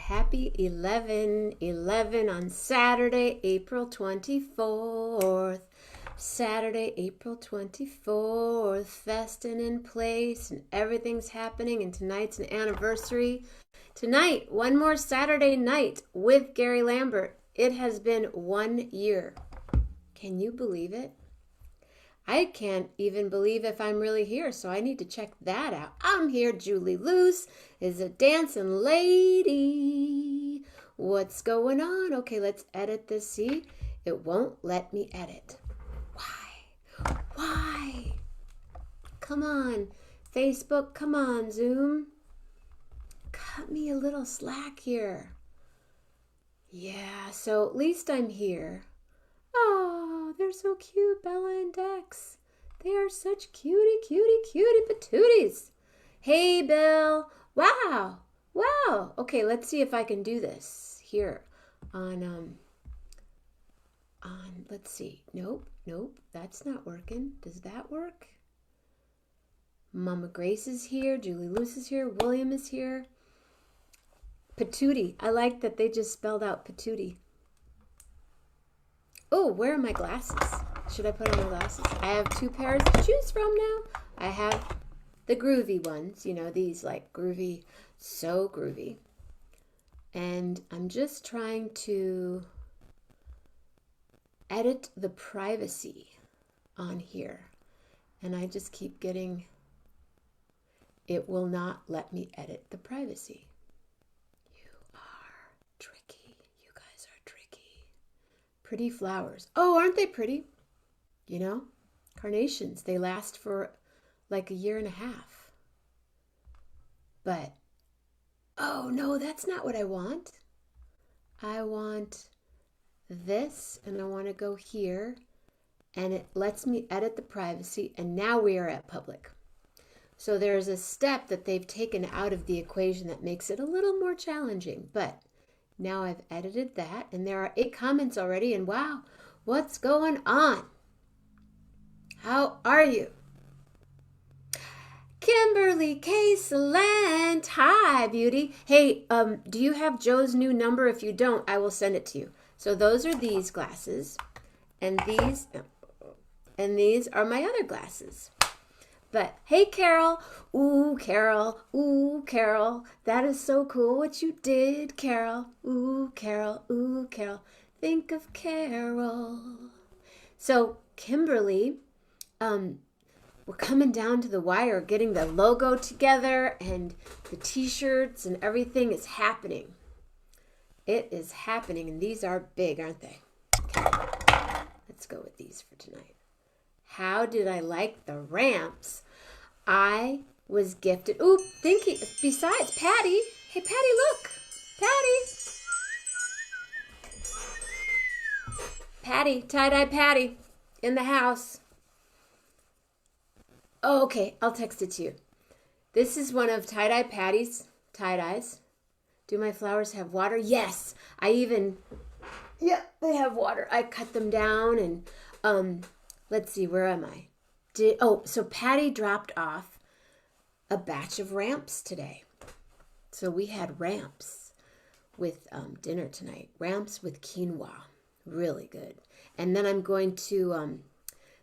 Happy 11/11 on Saturday, April 24th. Saturday, April 24th. Festin' in place and everything's happening, and tonight's an anniversary. Tonight, one more Saturday night with Gary Lambert. It has been 1 year. Can you believe it? I can't even believe if I'm really here, so I need to check that out. I'm here. Julie Luce is a dancing lady. What's going on? Okay, let's edit this. See, it won't let me edit. Why? Come on, Facebook. Come on, Zoom. Cut me a little slack here. Yeah, so at least I'm here. Oh, they're so cute, Bella and Dex. They are such cutie patooties. Hey, Bill. Wow. Okay, let's see if I can do this here on, let's see. Nope, that's not working. Does that work? Mama Grace is here. Julie Luce is here. William is here. Patootie. I like that they just spelled out patootie. Oh, where are my glasses? Should I put on my glasses? I have 2 pairs to choose from now. I have the groovy ones, these like groovy, so groovy. And I'm just trying to edit the privacy on here. And I just keep getting, it will not let me edit the privacy. Pretty flowers. Oh, aren't they pretty? Carnations. They last for like 1.5 years. But, oh no, that's not what I want. I want this, and I want to go here, and it lets me edit the privacy, and now we are at public. So there's a step that they've taken out of the equation that makes it a little more challenging, but now I've edited that, and there are 8 comments already, and wow, what's going on? How are you? Kimberly K. Salent. Hi, beauty. Hey, do you have Joe's new number? If you don't, I will send it to you. So those are these glasses, and these are my other glasses. But hey, Carol. Ooh, Carol. Ooh, Carol. That is so cool what you did, Carol. Ooh, Carol. Ooh, Carol. Think of Carol. So, Kimberly, we're coming down to the wire, getting the logo together, and the t-shirts and everything is happening. It is happening, and these are big, aren't they? Okay. Let's go with these for tonight. How did I like the ramps? I was gifted. Ooh, thinking. Besides, Patty. Hey, Patty, look. Patty, tie-dye Patty in the house. Oh, okay. I'll text it to you. This is one of tie-dye Patty's tie-dyes. Do my flowers have water? Yes. Yeah, they have water. I cut them down and, let's see, where am I? So Patty dropped off a batch of ramps today. So we had ramps with dinner tonight. Ramps with quinoa. Really good. And then I'm going to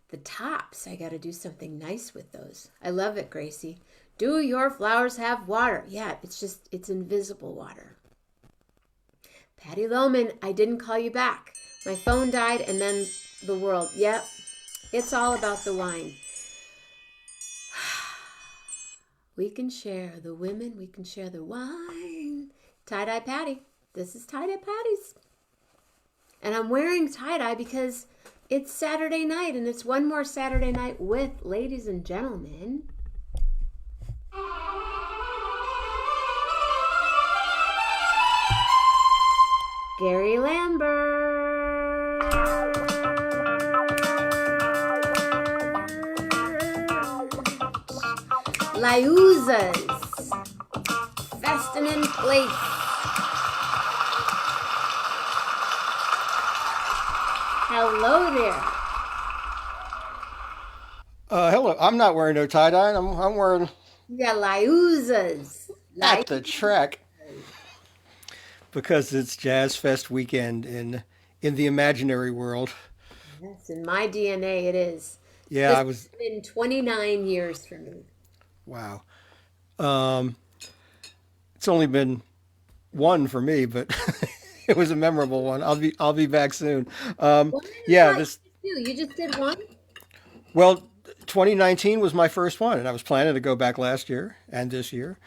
the tops. I got to do something nice with those. I love it, Gracie. Do your flowers have water? Yeah, it's invisible water. Patty Lohman, I didn't call you back. My phone died and then the world. Yep. It's all about the wine. We can share the women. We can share the wine. Tie-dye Patty. This is tie-dye Patty's. And I'm wearing tie-dye because it's Saturday night, and it's one more Saturday night with ladies and gentlemen. Gary Lambert. Liuzas. Festin in place. Hello there. Hello. I'm not wearing no tie dye. I'm wearing You got Liuzas. at the track because it's Jazz Fest weekend in the imaginary world. Yes, in my DNA it is. Yeah, This I has was. been 29 years for me. Wow. Um, it's only been one for me, but it was a memorable one. I'll be back soon. One, I Yeah. thought This you did two. You just did one? well, 2019 was my first one, and I was planning to go back last year and this year,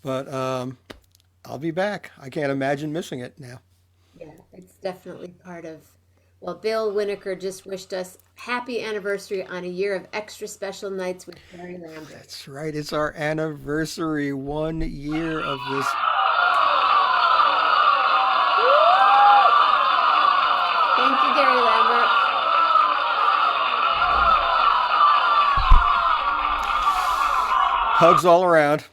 but I'll be back. I can't imagine missing it now. Yeah, it's definitely part of. Well, Bill Winokur just wished us happy anniversary on a year of extra special nights with Gary Lambert. That's right. It's our anniversary 1 year of this. Thank you, Gary Lambert. Hugs all around.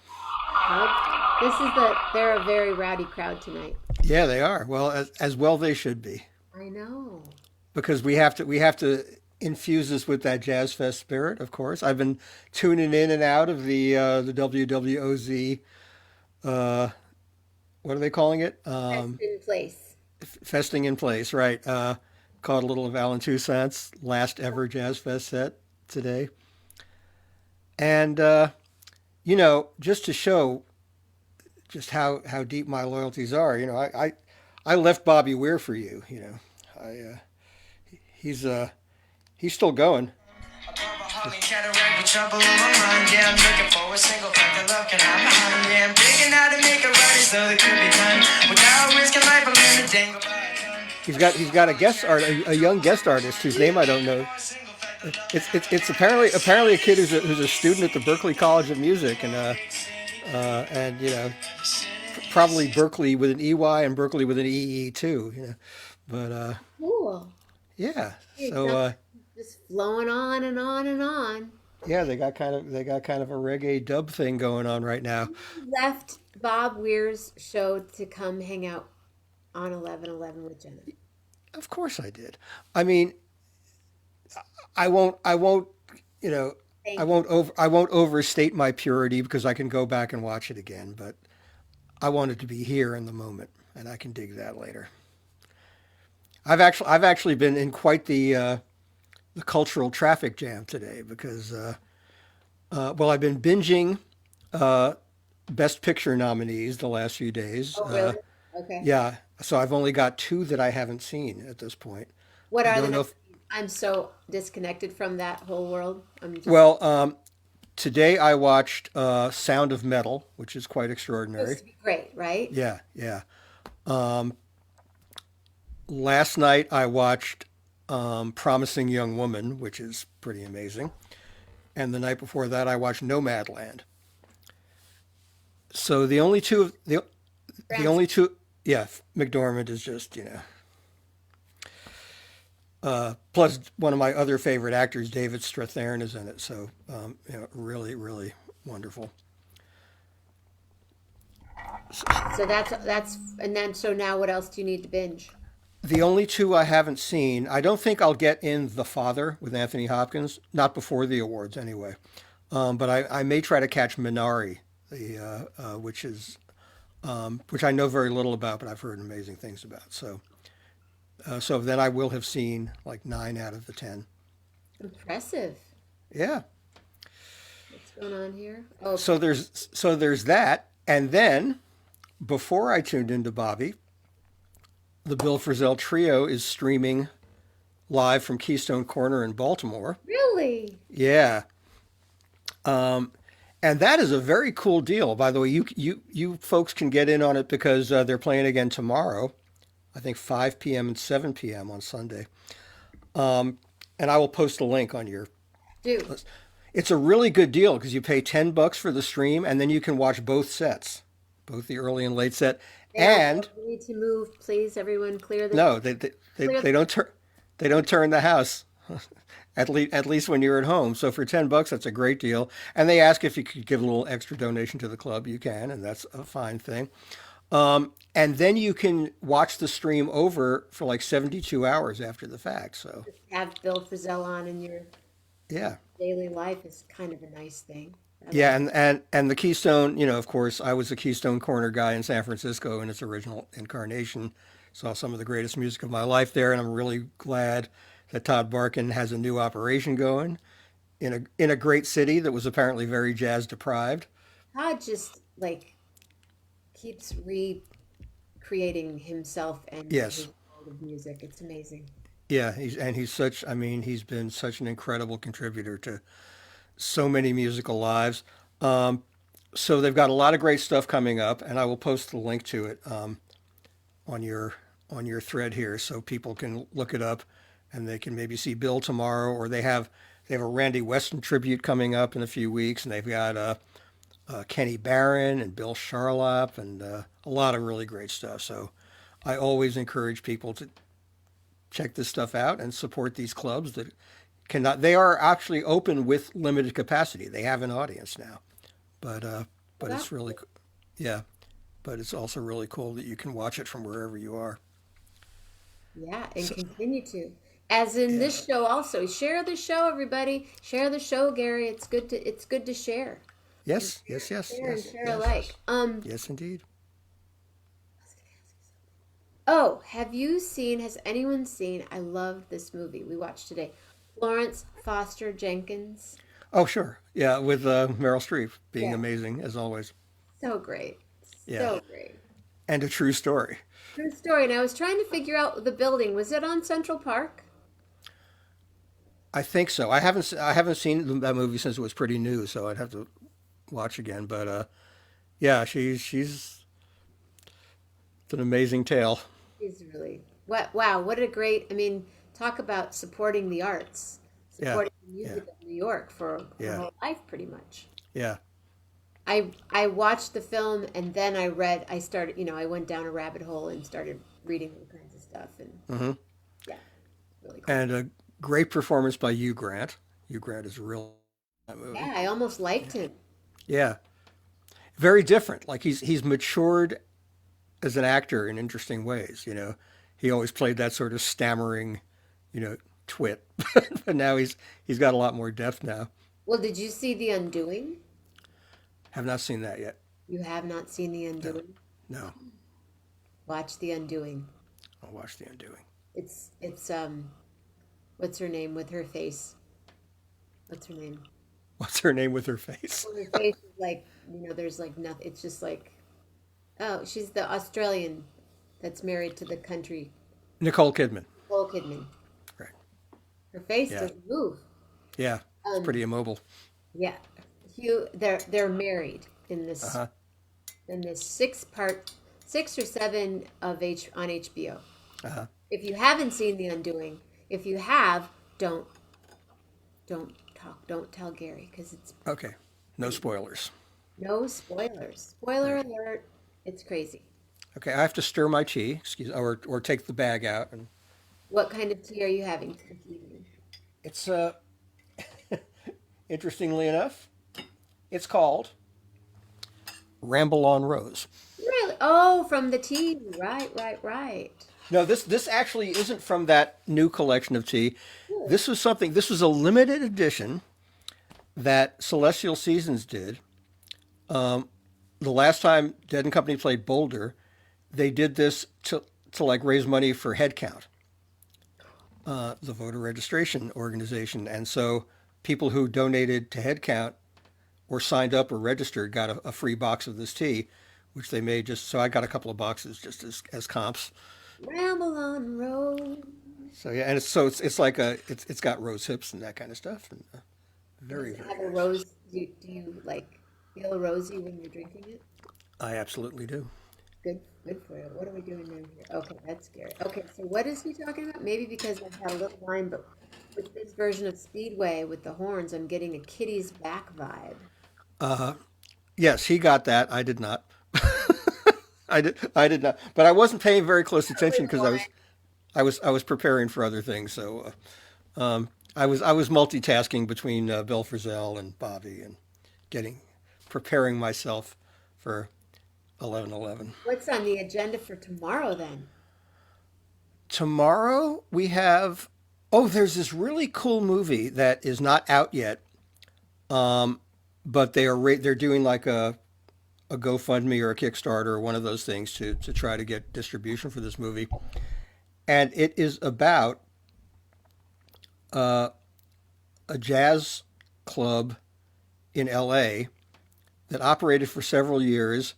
They're a very rowdy crowd tonight. Yeah, they are. Well, as well they should be, I know. because we have to infuse this with that Jazz Fest spirit. Of course, I've been tuning in and out of the WWOZ. Uh, what are they calling it? That's in place. Festing in place, right? Caught a little of Alan Toussaint's last ever Jazz Fest set today, and just to show just how deep my loyalties are. I left Bobby Weir for you. I he's he's still going. He's got a guest art a young guest artist whose name I don't know. It's apparently a kid who's a student at the Berklee College of Music, and probably Berkeley with an EY and Berkeley with an EE too. But Cool. yeah. It's So not just flowing on and on and on. yeah, they got kind of a reggae dub thing going on right now. Left Bob Weir's show to come hang out on 11/11 with Jenna. Of course I did. I mean, I won't you know Thank you. I won't overstate my purity because I can go back and watch it again. But I wanted to be here in the moment, and I can dig that later. I've actually been in quite the cultural traffic jam today because well, I've been binging uh, Best Picture nominees the last few days. Oh, really? Okay. Yeah, so I've only got two that I haven't seen at this point. What I are the don't know noms? if I'm so disconnected from that whole world. I'm just well, today I watched Sound of Metal, which is quite supposed extraordinary. to be great, right? Yeah, yeah. Um, Last night I watched Promising Young Woman, which is pretty amazing, and the night before that I watched Nomadland. So the France. only two, yeah, McDormand is just plus one of my other favorite actors, David Strathairn, is in it. So really, really wonderful. So that's and then so now what else do you need to binge? The only two I haven't seen, I don't think I'll get in The Father with Anthony Hopkins, not before the awards anyway. But I may try to catch Minari, which I know very little about, but I've heard amazing things about. So then I will have seen like 9 out of the 10. Impressive. Yeah. What's going on here? Oh, So there's that, and then before I tuned into Bobby, the Bill Frisell Trio is streaming live from Keystone Corner in Baltimore. really? Yeah, um, and that is a very cool deal. By the way, you folks can get in on it because they're playing again tomorrow. I think 5 p.m. and 7 p.m. on Sunday. And I will post a link on your. Do. It's a really good deal because you pay $10 for the stream, and then you can watch both sets, both the early and late set, They don't. And We need to move, please. Everyone, no, they clear. don't turn the house. At least when you're at home. So for $10, that's a great deal. And they ask if you could give a little extra donation to the club. You can, and that's a fine thing. And then you can watch the stream over for like 72 hours after the fact. So Have Bill Frisell on in your yeah, daily life is kind of a nice thing. I yeah, like. and the Keystone. Of course, I was a Keystone Corner guy in San Francisco in its original incarnation. Saw some of the greatest music of my life there, and I'm really glad that Todd Barkin has a new operation going in a great city that was apparently very jazz deprived. Todd just like keeps recreating himself and his Yes. world of music. It's amazing. Yeah, he's such. I mean, he's been such an incredible contributor to so many musical lives. Um, so they've got a lot of great stuff coming up, and I will post the link to it on your on your thread here, so people can look it up, and they can maybe see Bill tomorrow, or they have a Randy Weston tribute coming up in a few weeks, and they've got Kenny Barron and Bill Charlap, and a lot of really great stuff. So I always encourage people to check this stuff out and support these clubs that cannot. They are actually open with limited capacity. They have an audience now, but uh, Well, but it's really, yeah. But it's also really cool that you can watch it from wherever you are. yeah, and So continue to. As in yeah, this show also. Share the show, everybody. Share the show, Gary. It's good to share. And yes, yes, yes, share and yes, share yes, alike. yes, indeed. Oh, has anyone seen, I love this movie we watched today. Florence Foster Jenkins. Oh, sure, yeah, with Meryl Streep being Yeah. amazing as always. So great. Yeah, So great. and a true story. True story. And I was trying to figure out the building. Was it on Central Park? I think so. I haven't seen that movie since it was pretty new, so I'd have to watch again. But yeah, she's it's an amazing tale. He's really what wow, what a great I mean, talk about supporting the arts, Yeah, supporting the yeah, music of New York for her yeah, whole life pretty much. yeah. I watched the film and then I started, I went down a rabbit hole and started reading all kinds of stuff and Hmm. yeah, really cool. And a great performance by Hugh Grant. Hugh Grant is real in that Yeah, movie. I almost liked him. Yeah, very different. Like he's matured as an actor in interesting ways. He always played that sort of stammering, you know, twit, but now he's got a lot more depth now. Well, did you see The Undoing? Have not seen that yet. You have not seen The No, Undoing? no. Watch The Undoing. I'll watch The Undoing. It's what's her name with her face? What's her name? What's her name with her face? Well, her face is like, there's like nothing. It's just like, oh, she's the Australian that's married to the country, Nicole Kidman. Nicole Kidman. Right. Her face Yeah. doesn't move. Yeah. It's Um, pretty immobile. yeah, they're married Uh huh. in this six or seven of H on HBO. Uh huh. If you haven't seen The Undoing, if you have, don't don't tell Gary because it's Okay. No pretty. spoilers. No spoilers. Spoiler Right. alert. It's crazy. Okay. I have to stir my tea. Excuse, or take the bag out, and What kind of tea are you having this evening? it's interestingly enough, it's called Ramble on Rose. Really? Oh, from the tea. Right, right, right. No, this actually isn't from that new collection of tea. Really? This was a limited edition that Celestial Seasons did. The last time Dead and Company played Boulder, they did this to like raise money for Headcount, the voter registration organization. And so people who donated to Headcount or signed up or registered got a free box of this tea, which they made just so I got a couple of boxes just as comps. Ramble on road. So yeah, and it's like it's got rose hips and that kind of stuff, and Does very it very have a nice. rose? Do you like feel rosy when you're drinking it? I absolutely do. Good for you. What are we doing now here? Okay, that's scary. Okay, so what is he talking about? Maybe because I've had a little wine, but with this version of Speedway with the horns, I'm getting a Kitty's back vibe. Yes, he got that. I did not. I did not, but I wasn't paying very close attention Probably because why. I was preparing for other things. So I was multitasking between Bill Frisell and Bobby and getting preparing myself for 11:11. What's on the agenda for tomorrow then? Tomorrow we have oh, there's this really cool movie that is not out yet, um, but they're doing like a GoFundMe or a Kickstarter or one of those things to try to get distribution for this movie, and it is about uh, a jazz club in L.A. that operated for several years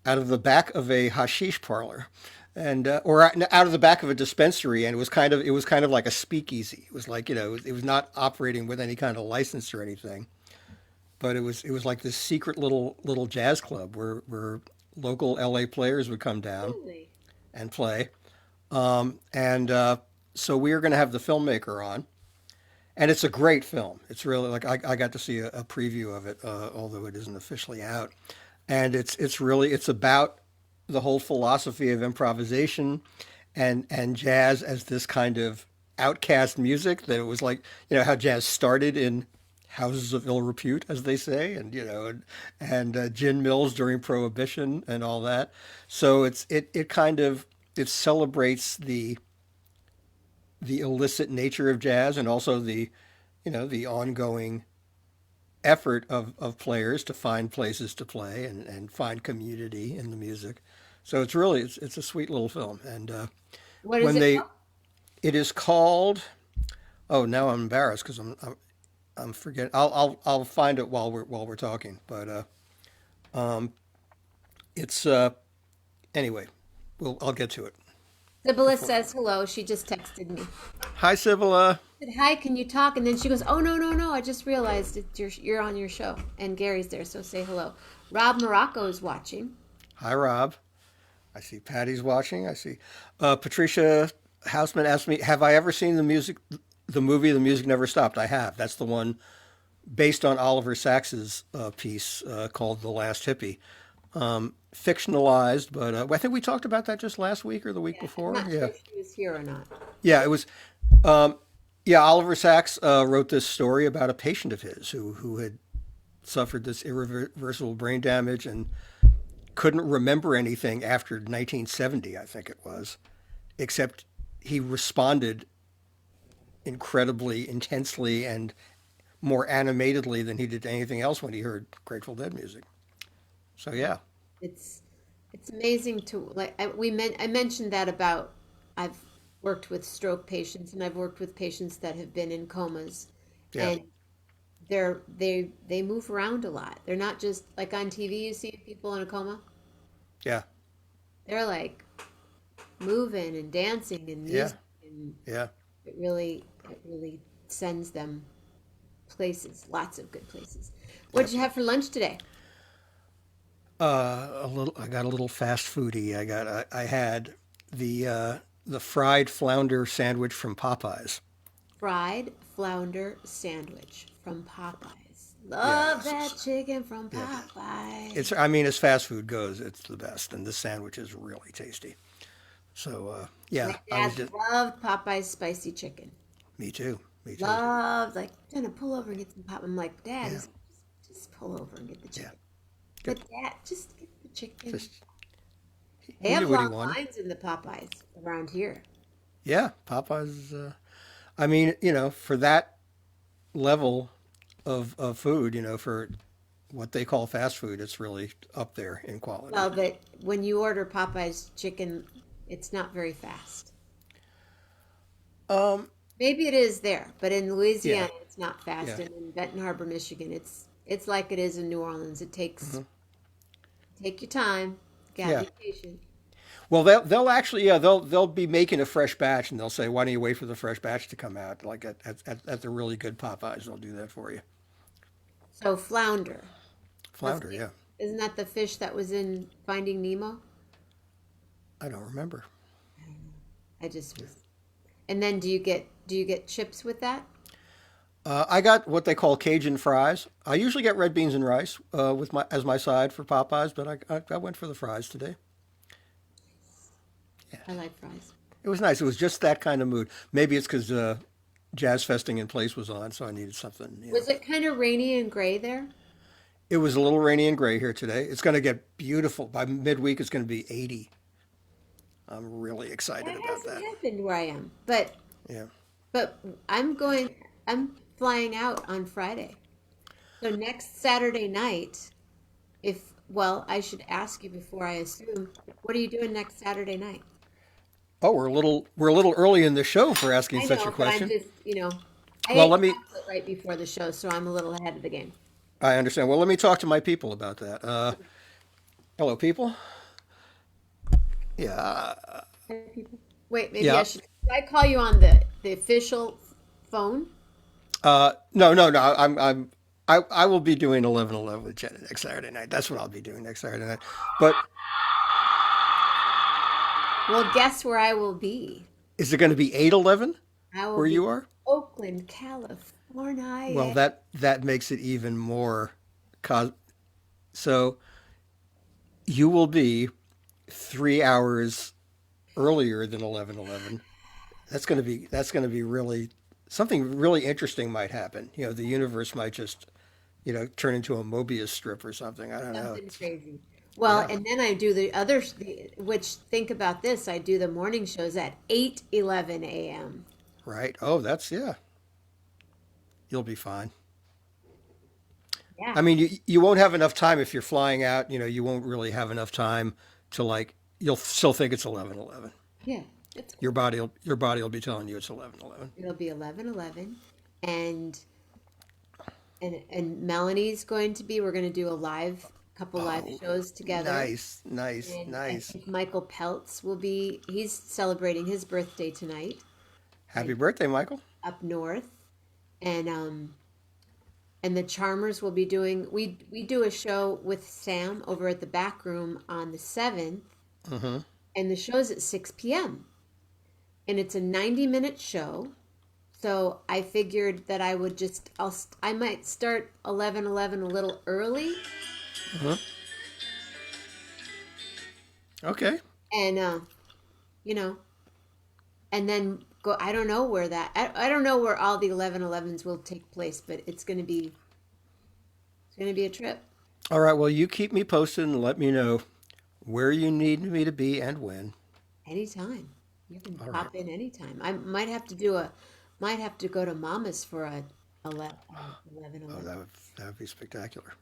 out of the back of a hashish parlor, and or out of the back of a dispensary, and it was kind of like a speakeasy. It was like it was not operating with any kind of license or anything, but it was like this secret little jazz club where local LA players would come down Really? and play. And so we are going to have the filmmaker on, and it's a great film. It's really like I got to see a preview of it, although it isn't officially out. And it's about the whole philosophy of improvisation and jazz as this kind of outcast music that it was like how jazz started in houses of ill repute, as they say, and gin mills during Prohibition and all that. So it kind of it celebrates the illicit nature of jazz and also the ongoing effort of players to find places to play and find community in the music. So it's a sweet little film. And What is when it they called? it is called oh now I'm embarrassed because I'm forgetting. I'll find it while we're talking. But um, it's anyway. I'll get to it Sibylla before. says hello. She just texted me. Hi, Sibylla. I said, hi, can you talk? And then she goes, oh, no, no, no. I just realized you're on your show. And Gary's there, so say hello. Rob Morocco is watching. Hi, Rob. I see Patty's watching. I see Patricia Houseman asked me, "Have I ever seen the movie The Music Never Stopped?" I have. That's the one based on Oliver Sacks's piece called The Last Hippie. Fictionalized, but I think we talked about that just last week or the week Yeah, I'm before. not sure Yeah, if she was here or not. yeah, it was. Um, yeah, Oliver Sacks wrote this story about a patient of his who had suffered this irreversible brain damage and couldn't remember anything after 1970, I think it was, except he responded incredibly intensely and more animatedly than he did to anything else when he heard Grateful Dead music. So yeah, It's it's amazing to like I mentioned that about I've worked with stroke patients and I've worked with patients that have been in comas yeah, and they move around a lot. They're not just like on TV you see people in a coma. yeah, They're like moving and dancing and yeah, music and yeah. it really sends them places, lots of good places. What did you have for lunch today? A little. I got a little fast foodie. I had the fried flounder sandwich from Popeyes. Fried flounder sandwich from Popeyes. Yeah, Love that chicken from yeah. Popeyes. It's. I mean, as fast food goes, it's the best, and this sandwich is really tasty. So My yeah, I was dad just. loved Popeyes spicy chicken. Me too. Me too. Loved, like, Jenna, pull over and get some pop. I'm like, Dad, Yeah, just pull over and get the yeah. chicken. But Good. Dad, just get the chicken. Just They he have knew what he long wanted. lines in the Popeyes around here. Yeah, Popeyes. I mean, for that level of food, for what they call fast food, it's really up there in quality. Well, but when you order Popeyes chicken, it's not very fast. Um, Maybe it is there, but in yeah, Louisiana, it's not fast. yeah. And in Benton Harbor, Michigan, it's like it is in New Orleans. It takes Hmm. take your time. Gotta Yeah. be patient. Well, they'll actually they'll be making a fresh batch, and they'll say, "Why don't you wait for the fresh batch to come out?" Like at the really good Popeyes, they'll do that for you. So flounder. That's Flounder, the, yeah. isn't that the fish that was in Finding Nemo? I don't remember. I just was. And then do you get chips with that? I got what they call Cajun fries. I usually get red beans and rice with my as my side for Popeyes, but I went for the fries today. I like fries. It was nice. It was just that kind of mood. Maybe it's because Jazz Festing in Place was on, so I needed something. Was it kind of rainy and gray there? It was a little rainy and gray here today. It's going to get beautiful. By midweek, it's going to be 80. I'm really excited That about hasn't that. happened where I am, but Yeah. but I'm going. I'm flying out on Friday. So next Saturday night, if well, I should ask you before I assume. What are you doing next Saturday night? Oh, we're a little early in the show for asking I such a know, but I'm question. just I Well, ate let me. chocolate right before the show, so I'm a little ahead of the game. I understand. Well, let me talk to my people about that. Hello, people. Yeah. Hey, people. Wait, maybe I Yeah. should I call you on the official phone? No, no, no. I will be doing 11:11 with Jenna next Saturday night. That's what I'll be doing next Saturday night. But Well, guess where I will be? is it going to be 8:11 I will where be in you are? Oakland, Well, California. that makes it even more. Cos- so you will be 3 hours earlier than 11:11. That's going to be really something really interesting might happen. The universe might just turn into a Mobius strip or something. I don't know. Something crazy. Well, Yeah, and then I do the other, which think about this, I do the morning shows at 8:11 a.m. right. Oh, that's yeah. You'll be fine. Yeah. I mean, you won't have enough time if you're flying out. You won't really have enough time to like. You'll still think it's 11:11. Yeah. It's Your body will be telling you it's 11:11. it'll be 11:11 and and Melanie's going to be we're going to do a live couple live Oh, shows together. nice, nice, And I nice. think Michael Peltz will be he's celebrating his birthday tonight Happy birthday, Michael. up north. And and the Charmers will be doing we do a show with Sam over at the back room on the 7th Mm-hmm. and the show's at 6 p.m. and it's a 90-minute show. So I figured that I would I might start 11:11 a little early Uh-huh. Okay. and you know and then go I don't know where I don't know where all the 11:11s will take place, but it's going to be a trip All right. Well, you keep me posted and let me know where you need me to be and when. anytime. You can All right. pop in anytime. I might have to go to Mama's for a 11 Oh, 11:11. that would be spectacular.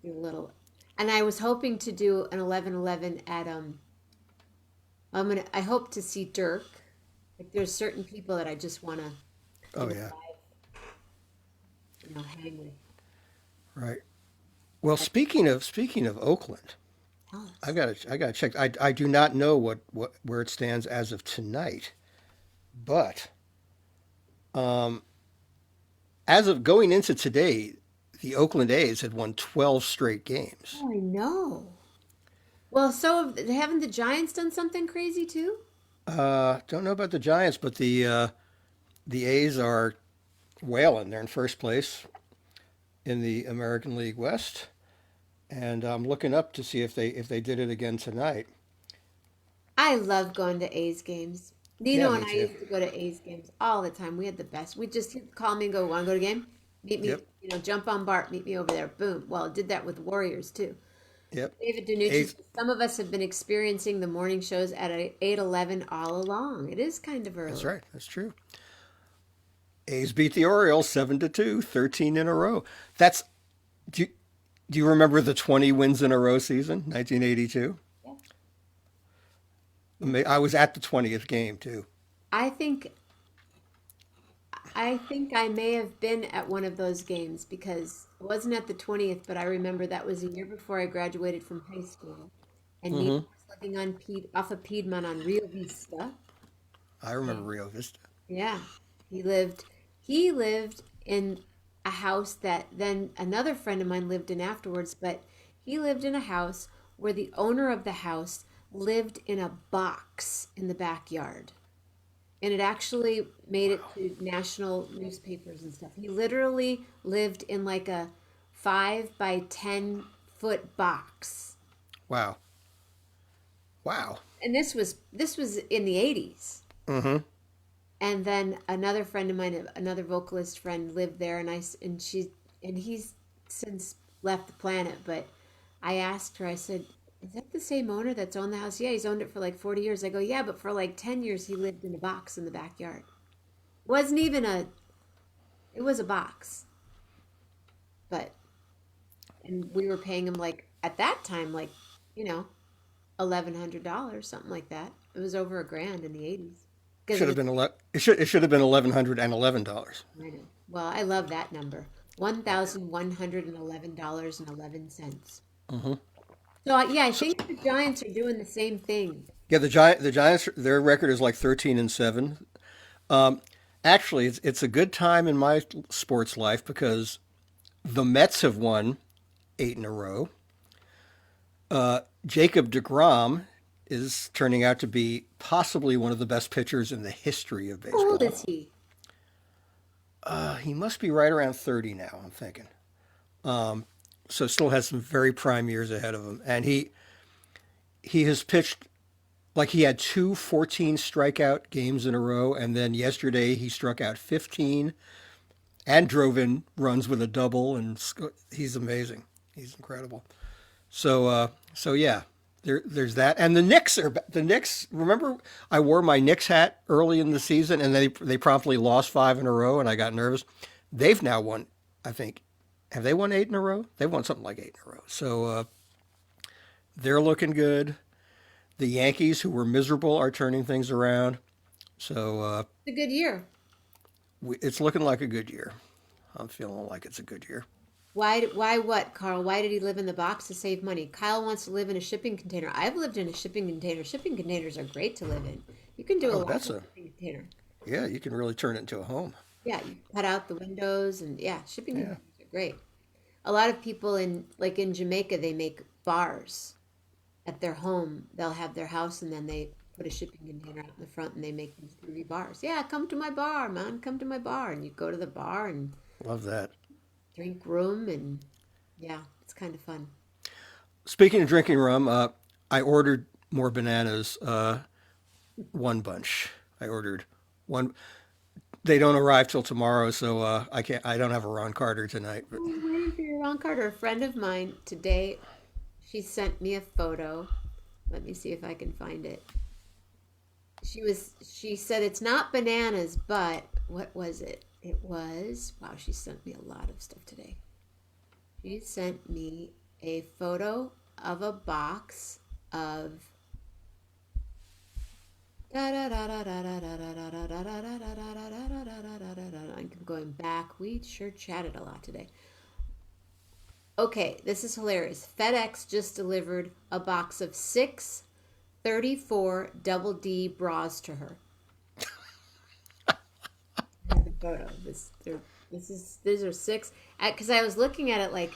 Do a little and I was hoping to do an 11:11 at I hope to see Dirk. Like there's certain people that I just want to Oh do a yeah. live, hang with. Right. Well, speaking of Oakland, Tell I us. gotta check. I do not know what where it stands as of tonight, but um, as of going into today, the Oakland A's had won 12 straight games. Oh, I know. Well, so haven't the Giants done something crazy too? Don't know about the Giants, but the A's are whaling. They're in first place in the American League West, and I'm looking up to see if they did it again tonight. I love going to A's games. Yeah, Nino and me I too. used to go to A's games all the time. We had the best. We just he'd call me and go, "Want to go to a game? Meet me, Yep, jump on Bart, meet me over there." Boom. Well, it did that with Warriors too. yep. David Danucci A's. says, some of us have been experiencing the morning shows at 8:11 all along. It is kind of That's early. right. That's true. A's beat the Orioles 7-2, 13 in a row. That's do you, do you remember the 20 wins in a row season, 1982? Yeah. I was at the 20th game too. I think I think I may have been at one of those games because I wasn't at the 20th, but I remember that was a year before I graduated from high school. And Nino Hmm. was living on off of Piedmont on Rio Vista. I remember Rio Vista. Yeah. He lived in a house that then another friend of mine lived in afterwards, but he lived in a house where the owner of the house lived in a box in the backyard. And it actually made it to national newspapers and stuff. He literally lived in like a 5 by 10 foot box. Wow. Wow. And this was in the 80s. Mm-hmm. And then another friend of mine, another vocalist friend, lived there, and he's since left the planet. But I asked her, I said, "Is that the same owner that's owned the house?" "Yeah, he's owned it for like 40 years." I go, "Yeah, but for like 10 years he lived in a box in the backyard. Wasn't even a, it was a box, but and we were paying him like at that time like, you know, $1,100, something like that. It was over $1,000 in the 80s because it Should was. have been it should have been $1,111. I know. Well, I love that number. $1,111.11. Mm-hmm. So yeah, I So, think the Giants are doing the same thing. yeah, the Giants, their record is like 13-7. Um, Actually, it's a good time in my sports life because the Mets have won 8 in a row. Jacob DeGrom is turning out to be possibly one of the best pitchers in the history of How old baseball. is he? He must be right around 30 now, I'm thinking. So still has some very prime years ahead of him. And he has pitched like he had 2 14 strikeout games in a row, and then yesterday he struck out 15 and drove in runs with a double, and he's amazing. He's incredible. So yeah, there's that. And the Knicks. Remember, I wore my Knicks hat early in the season, and they promptly lost 5 in a row, and I got nervous. They've now won, I think. Have they won 8 in a row? They've won something like 8 in a row. So they're looking good. The Yankees, who were miserable, are turning things around. So It's a good year. it's looking like a good year. I'm feeling like it's a good year. Why what, Carl? Why did he live in the box to save money? Kyle wants to live in a shipping container. I've lived in a shipping container. Shipping containers are great to live in. You can do a Oh, lot that's with a a shipping container. yeah. You can really turn it into a home. Yeah, you cut out the windows and yeah, shipping Yeah. containers are great. A lot of people in Jamaica, they make bars at their home. They'll have their house and then they put a shipping container out in the front and they make these groovy bars. Yeah, come to my bar, man. Come to my bar. And you go to the bar and Love that. drink rum and yeah, it's kind of fun. Speaking of drinking rum, I ordered more bananas. 1 bunch. I ordered one. They don't arrive till tomorrow, so I can't. I don't have a Ron Carter tonight. But I'm waiting for your Ron Carter. A friend of mine today, she sent me a photo. Let me see if I can find it. She said it's not bananas, but what was it? It was, wow, she sent me a lot of stuff today. She sent me a photo of a box of I'm going back. We sure chatted a lot today. Okay, this is hilarious. FedEx just delivered a box of 6 34 double D bras to her. I have the photo. These are six. Because I was looking at it like,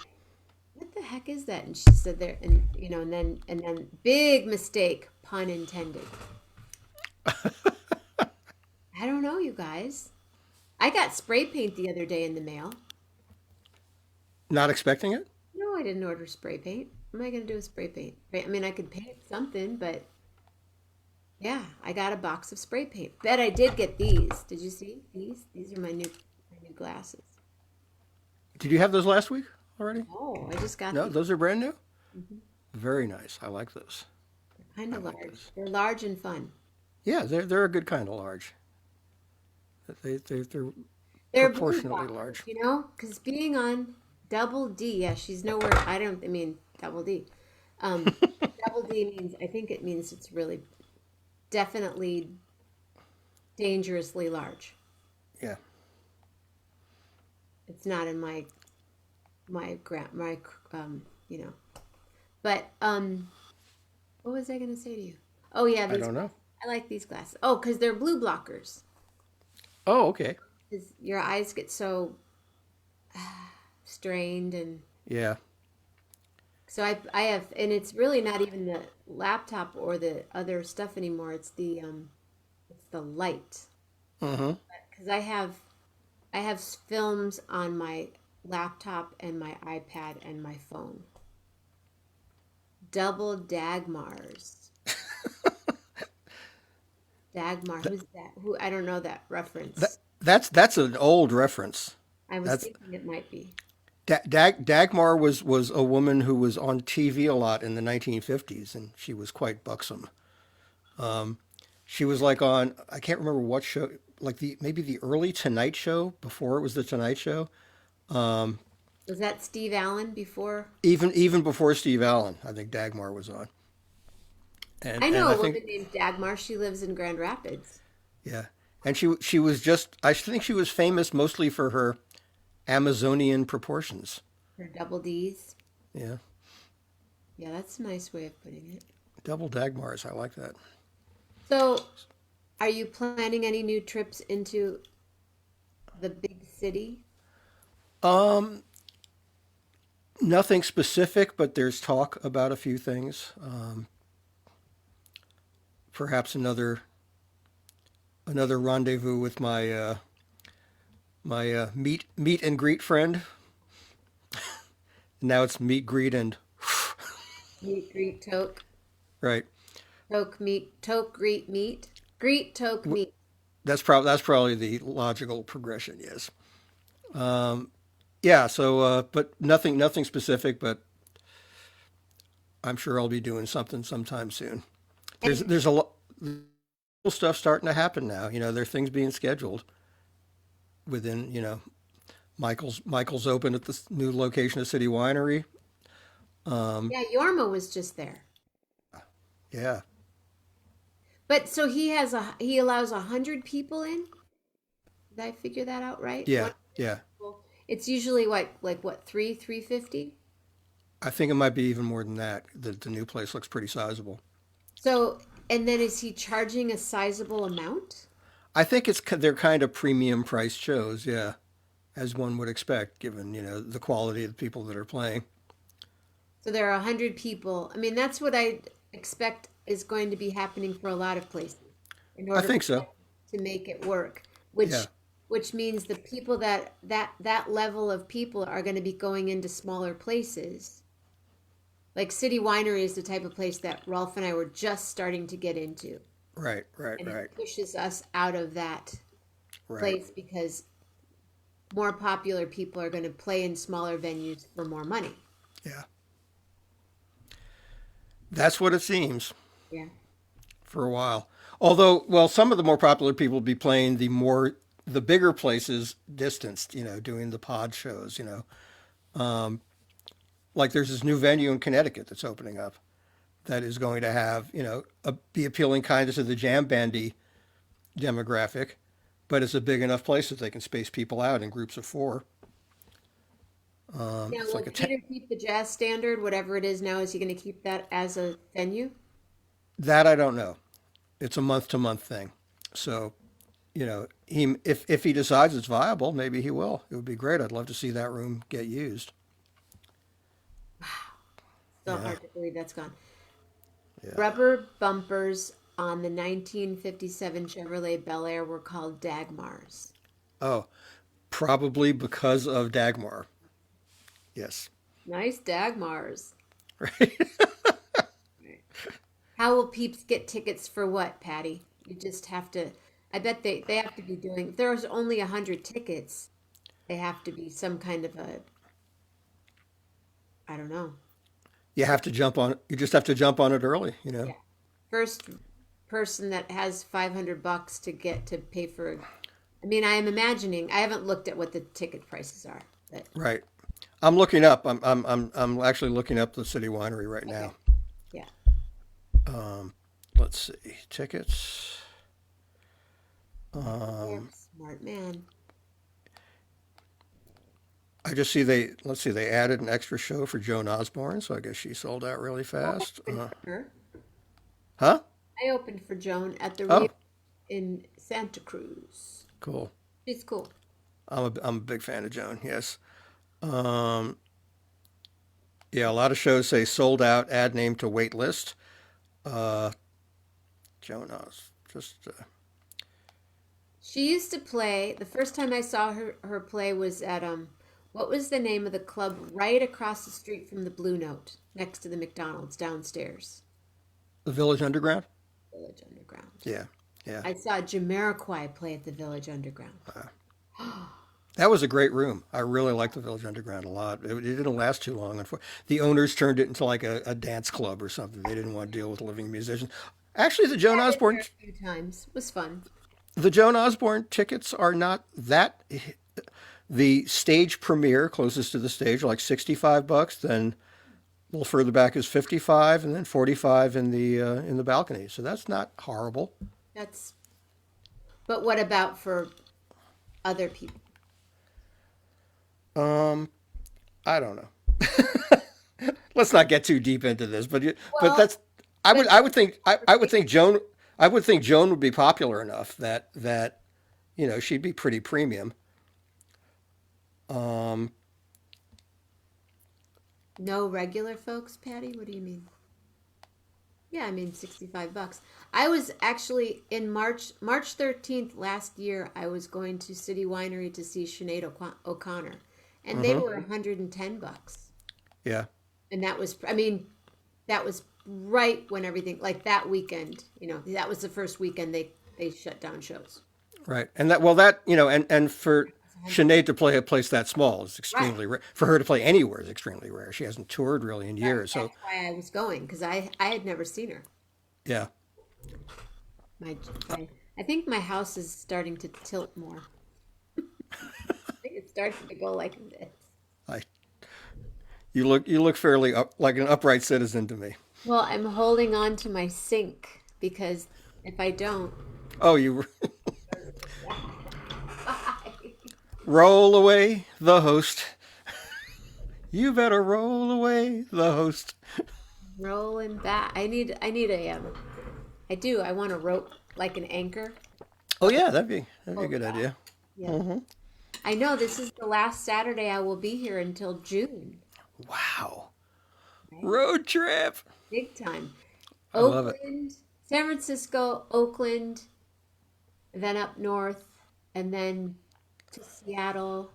what the heck is that? And she said there, and and then big mistake, pun intended. I don't know, you guys. I got spray paint the other day in the mail. not expecting it. No, I didn't order spray paint. What am I going to do with spray paint? Right? I mean, I could paint something, but yeah, I got a box of spray paint. Bet I did get these. Did you see these? These are my new glasses. Did you have those last week already? Oh, I just got No, these. those are brand new. Hmm. Very nice. I like those. They're kind I of like large. those. They're large and fun. Yeah, they're a good kind of large. They're They're blue proportionately blockers, large. because being on double D, yeah, she's nowhere. I mean, double D. Um, double D means, I think it means it's really definitely dangerously large. Yeah. It's not in my you know. But what was I going to say to you? Oh yeah, I these don't know. I like these glasses. Oh, because they're blue blockers. Oh, okay. Because your eyes get so strained and Yeah. so I have, and it's really not even the laptop or the other stuff anymore. It's the light Mm-hmm. because I have films on my laptop and my iPad and my phone. Double Dagmars. Dagmar. Who's that? Who? I don't know that That, reference. that's an old reference. I was That's thinking it might be. Dagmar was a woman who was on TV a lot in the 1950s, and she was quite buxom. She was like on, I can't remember what show, like the maybe the early Tonight Show before it was the Tonight Show. Was that Steve Allen before? Even before Steve Allen, I think Dagmar was on, I and know I a think woman named Dagmar. She lives in Grand Rapids. yeah, and she was just, I think she was famous mostly for her Amazonian proportions. Her double D's. Yeah, Yeah, that's a nice way of putting it. double Dagmars, I like that. So, are you planning any new trips into the big city? Um, Nothing specific, but there's talk about a few things. Perhaps another rendezvous with my meet and greet friend. Now it's meet greet and Meet, greet, toke. right. Toke, meet, toke, greet, meet. Greet, toke, meet. That's probably the logical progression. Yes. Yeah. So, but nothing specific. But I'm sure I'll be doing something sometime soon. And There's a lot stuff starting to happen now. There are things being scheduled within. Michael's open at the new location of City Winery. yeah, Yorma was just there. Yeah. But so he allows 100 people in? Did I figure that out right? Yeah. One Yeah. people. It's usually like what, 350? I think it might be even more than that. The new place looks pretty sizable. So, and then is he charging a sizable amount? I think they're kind of premium price shows, yeah, as one would expect, given the quality of the people that are playing. So there are 100 people. I mean, that's what I expect is going to be happening for a lot of places in I order think for so. them to make it work, Yeah. which means the people that level of people are going to be going into smaller places. Like City Winery is the type of place that Rolf and I were just starting to get into, Right. Right. and Right. it pushes us out of that Right. place because more popular people are going to play in smaller venues for more money. Yeah. That's what it seems Yeah. for a while. Although, well, some of the more popular people will be playing the bigger places distanced. Doing the pod shows. Like there's this new venue in Connecticut that's opening up that is going to have, be appealing kind of to the jam bandy demographic, but it's a big enough place that they can space people out in groups of four. Now, It's will like a Peter keep the jazz standard, whatever it is now? Is he going to keep that as a venue? that I don't know. It's a month to month thing. So, he if he decides it's viable, maybe he will. It would be great. I'd love to see that room get used. So Yeah, hard to believe that's gone. yeah. Rubber bumpers on the 1957 Chevrolet Bel Air were called Dagmars. Oh, probably because of Dagmar. Yes. Nice Dagmars. Right. Right. How will peeps get tickets for what, Patty? You just have to. I bet they have to be doing. If there's only 100 tickets, they have to be some kind of a. I don't know. You have to jump on it. You just have to jump on it early. Yeah. First person that has $500 to get to pay for. I mean, I am imagining. I haven't looked at what the ticket prices are, but Right. I'm looking up. I'm actually looking up the City Winery right okay. now. Yeah. Um, let's see tickets. You're Um, a smart man. I just see let's see they added an extra show for Joan Osborne, so I guess she sold out really Oh, I fast. opened for her. Huh? I opened for Joan at the Rio Oh, in Santa Cruz. cool. She's cool. I'm a big fan of Joan. Yes. Um, yeah, a lot of shows say sold out. Add name to wait list. Uh, Joan Os. Just She used to play. The first time I saw her play was at what was the name of the club right across the street from the Blue Note, next to the McDonald's downstairs, the Village Underground. Village Underground. Yeah. Yeah. I saw Jamiroquai play at the Village Underground. That was a great room. I really liked the Village Underground a lot. It didn't last too long. The owners turned it into like a dance club or something. They didn't want to deal with living musicians. Actually, I've been there a few times. It was fun. The Joan Osborne tickets are not that. The stage premiere closest to the stage are like $65. Then a little further back is 55, and then 45 in the balcony. So that's not horrible. That's. But what about for other people? Um, I don't know. Let's not get too deep into this, but Well, that's but I would think Joan would be popular enough that she'd be pretty premium. Um, no regular folks, Patty? What do you mean? Yeah, I mean $65. I was actually in March 13th last year, I was going to City Winery to see Sinead O'Connor, and they mhm, were $110. yeah, And that was, I mean, that was right when everything, like that weekend, that was the first weekend they shut down shows. right. And and for Sinead to play a place that small is Right, extremely rare. For her to play anywhere is extremely rare. She hasn't toured really in right. years. That's So why I was going because I had never seen her. yeah, My, I think my house is starting to tilt more. I think it's starting to go like this. I you look fairly like an upright citizen to me. Well, I'm holding on to my sink because if I don't, Oh, you bye. roll away the host. You better roll away the host. Rolling back. I need a I do. I want a rope like an anchor. Oh yeah, that'd be a Hold good back. idea. Yeah. I know this is the last Saturday I will be here until June, Wow, right? road trip. Big time. I love it. Oakland, San Francisco, Oakland, then up north, and then to Seattle,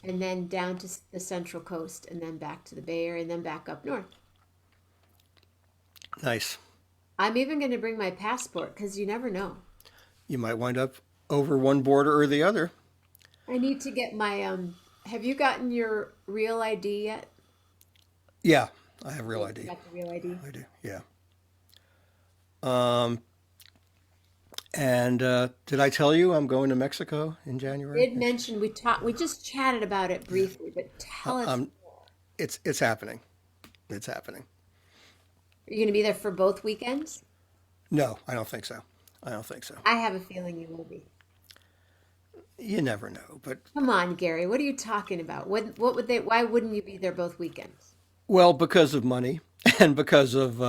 and then down to the Central Coast, and then back to the Bay Area, and then back up north. Nice. I'm even going to bring my passport because you never know. You might wind up over one border or the other. I need to get my Have you gotten your real ID yet? Yeah, I have real Oh, you ID. got the real ID. I do. Yeah. Um, and did I tell you I'm going to Mexico in January? Did mention we just chatted about it Yeah. briefly, but tell us Um, more. it's happening. It's happening. Are you going to be there for both weekends? No, I don't think so. I don't think so. I have a feeling you will be. You never know, but Come on, Gary. What are you talking about? What would they? Why wouldn't you be there both weekends? well, because of money and because of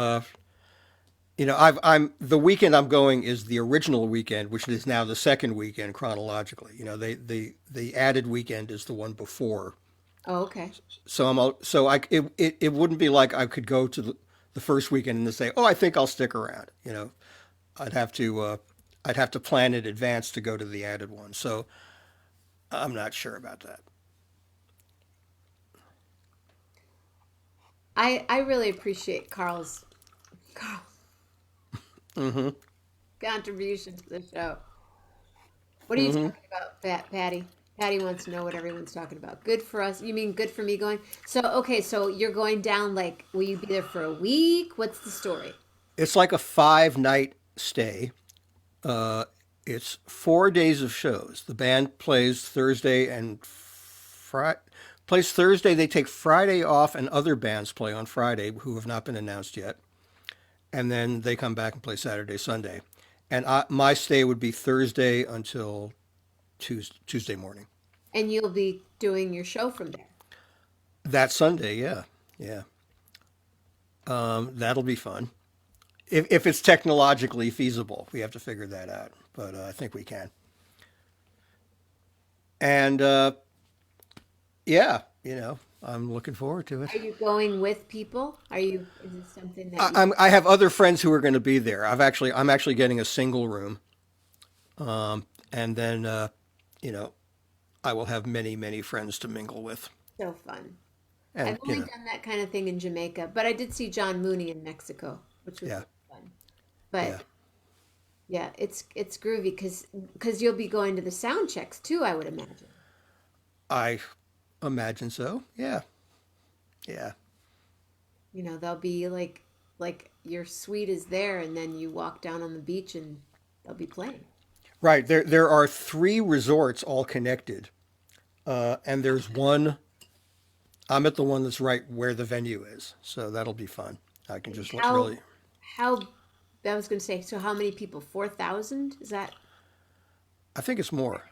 I'm the weekend I'm going is the original weekend, which is now the second weekend chronologically. The added weekend is the one before. Oh, okay. So it wouldn't be like I could go to the first weekend and then say, oh, I think I'll stick around. I'd have to uh, I'd have to plan in advance to go to the added one. So I'm not sure about that. I really appreciate Carl's Hmm. contribution to the show. What are you Hmm. talking about, Patty? Patty wants to know what everyone's talking about. Good for us. You mean good for me going? So, okay, so you're going down like, will you be there for a week? What's the story? It's like a 5 night stay. Uh, it's 4 days of shows. The band plays Thursday and Friday. Plays Thursday. They take Friday off, and other bands play on Friday who have not been announced yet. And then they come back and play Saturday, Sunday. And my stay would be Thursday until Tuesday morning. And you'll be doing your show from there. That Sunday, yeah, yeah. That'll be fun. If it's technologically feasible, we have to figure that out. But I think we can. And yeah, I'm looking forward to it. Are you going with people? Is it something that you, I have other friends who are going to be there. I'm actually getting a single room, and then you know, I will have many friends to mingle with. so fun. I've And only done that kind of thing in Jamaica, but I did see John Mooney in Mexico, which was yeah, fun. yeah. But Yeah, it's groovy because you'll be going to the sound checks too, I would imagine. I imagine so. Yeah, yeah. You know, they'll be like your suite is there, and then you walk down on the beach and they'll be playing. Right. There are three resorts all connected, and there's one. I'm at the one that's right where the venue is, so that'll be fun. I can just How really. how I was going to say, so how many people? 4,000? Is that I think it's more.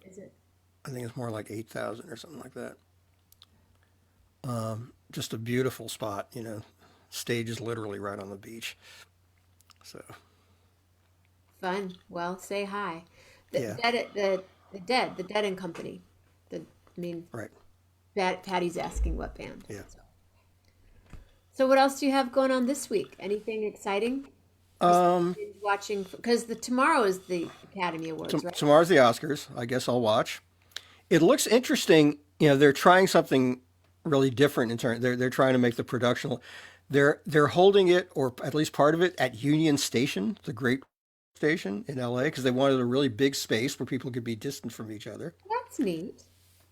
is it? I think it's more like 8,000 or something like that. Just a beautiful spot. Stage is literally right on the beach. So Fun. Well, say hi. The yeah, the Dead and Company. I mean, right. Patty's asking what band. Yeah. So what else do you have going on this week? Anything exciting? Besides Um, binge watching, because the tomorrow is the Academy Awards, right? tomorrow's the Oscars. I guess I'll watch. It looks interesting. They're trying something really different in terms. They're trying to make the production. They're holding it, or at least part of it, at Union Station, the great station in LA, because they wanted a really big space where people could be distant from each other. That's neat.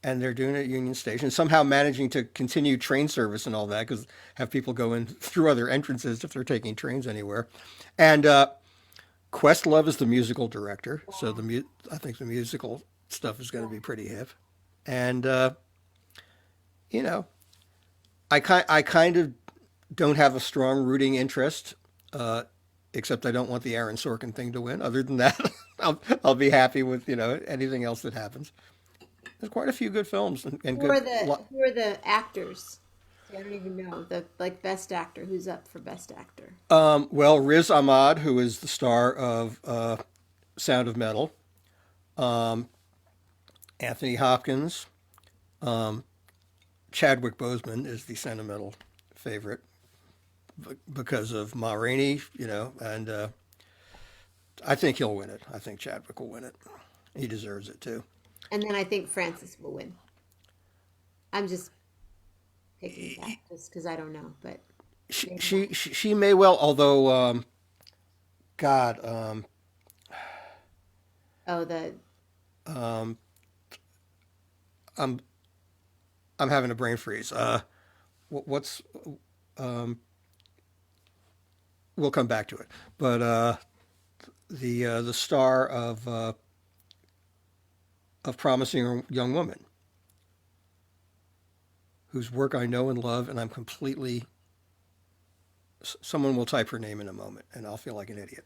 And they're doing it at Union Station, somehow managing to continue train service and all that, because have people go in through other entrances if they're taking trains anywhere. And Questlove is the musical director, so I think the musical stuff is going to be pretty hip. And you know, I kind of don't have a strong rooting interest, except I don't want the Aaron Sorkin thing to win. Other than that, I'll be happy with anything else that happens. There's quite a few good films and good. Who are the actors? See, I don't even know the like best actor. Who's up for best actor? Well, Riz Ahmad, who is the star of Sound of Metal, um, Anthony Hopkins, Chadwick Boseman is the sentimental favorite because of Ma Rainey, and I think he'll win it. I think Chadwick will win it. He deserves it too. And then I think Francis will win. I'm just picking that just because I don't know, but maybe not. She may well, although God, Oh, the um, I'm I'm having a brain freeze. What's um, we'll come back to it, but the star of Promising Young Woman, whose work I know and love, and I'm completely. Someone will type her name in a moment, and I'll feel like an idiot.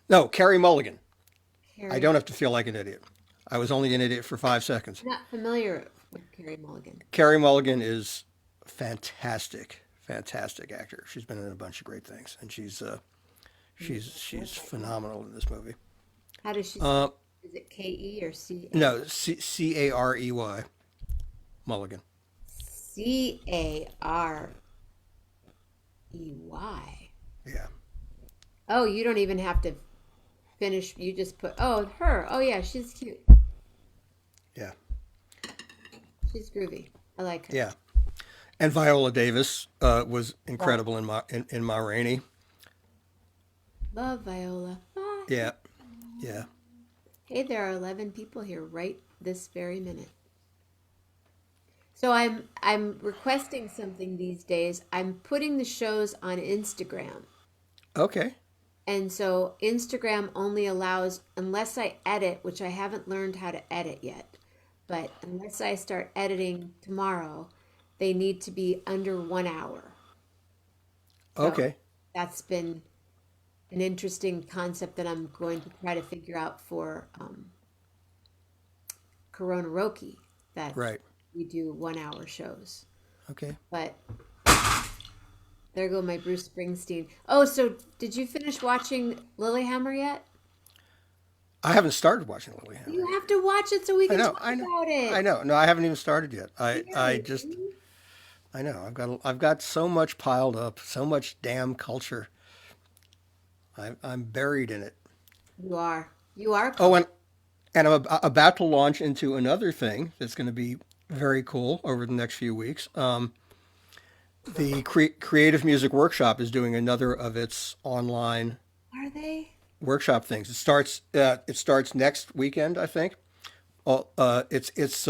No, Carrie Mulligan. I Carrie. don't have to feel like an idiot. I was only an idiot for 5 seconds. Not familiar with Carrie Mulligan. Carrie Mulligan is fantastic, fantastic actor. She's been in a bunch of great things, and she's phenomenal in this movie. How does she spell? Uh, Is it K-E or C-A? no, Carey Mulligan. C-A-R-E-Y. Yeah, Oh, you don't even have to finish. You just put, oh, her. Oh, yeah, she's cute. yeah, She's groovy. I like her. yeah. And Viola Davis was Wow. incredible in Ma Rainey. Love Viola. Bye. Yeah, yeah. Hey, there are 11 people here right this very minute. So I'm requesting something these days. I'm putting the shows on Instagram. Okay, And so Instagram only allows, unless I edit, which I haven't learned how to edit yet, but unless I start editing tomorrow, they need to be under 1 hour. So okay. that's been an interesting concept that I'm going to try to figure out for Corona Roki, that Right. we do 1 hour shows. Okay. But there go my Bruce Springsteen. Oh, so did you finish watching Lilyhammer yet? I haven't started watching You Lilyhammer yet. have to watch it so we I can know, talk I know, about I it. know. No, I haven't even started yet. I just Seriously. I know. I've got so much piled up, so much damn culture. I'm buried in it. You are. You are Oh, cool. and I'm about to launch into another thing that's going to be very cool over the next few weeks. The Creative Music Workshop is doing another of its online Are they? workshop things. It starts next weekend, I think. It's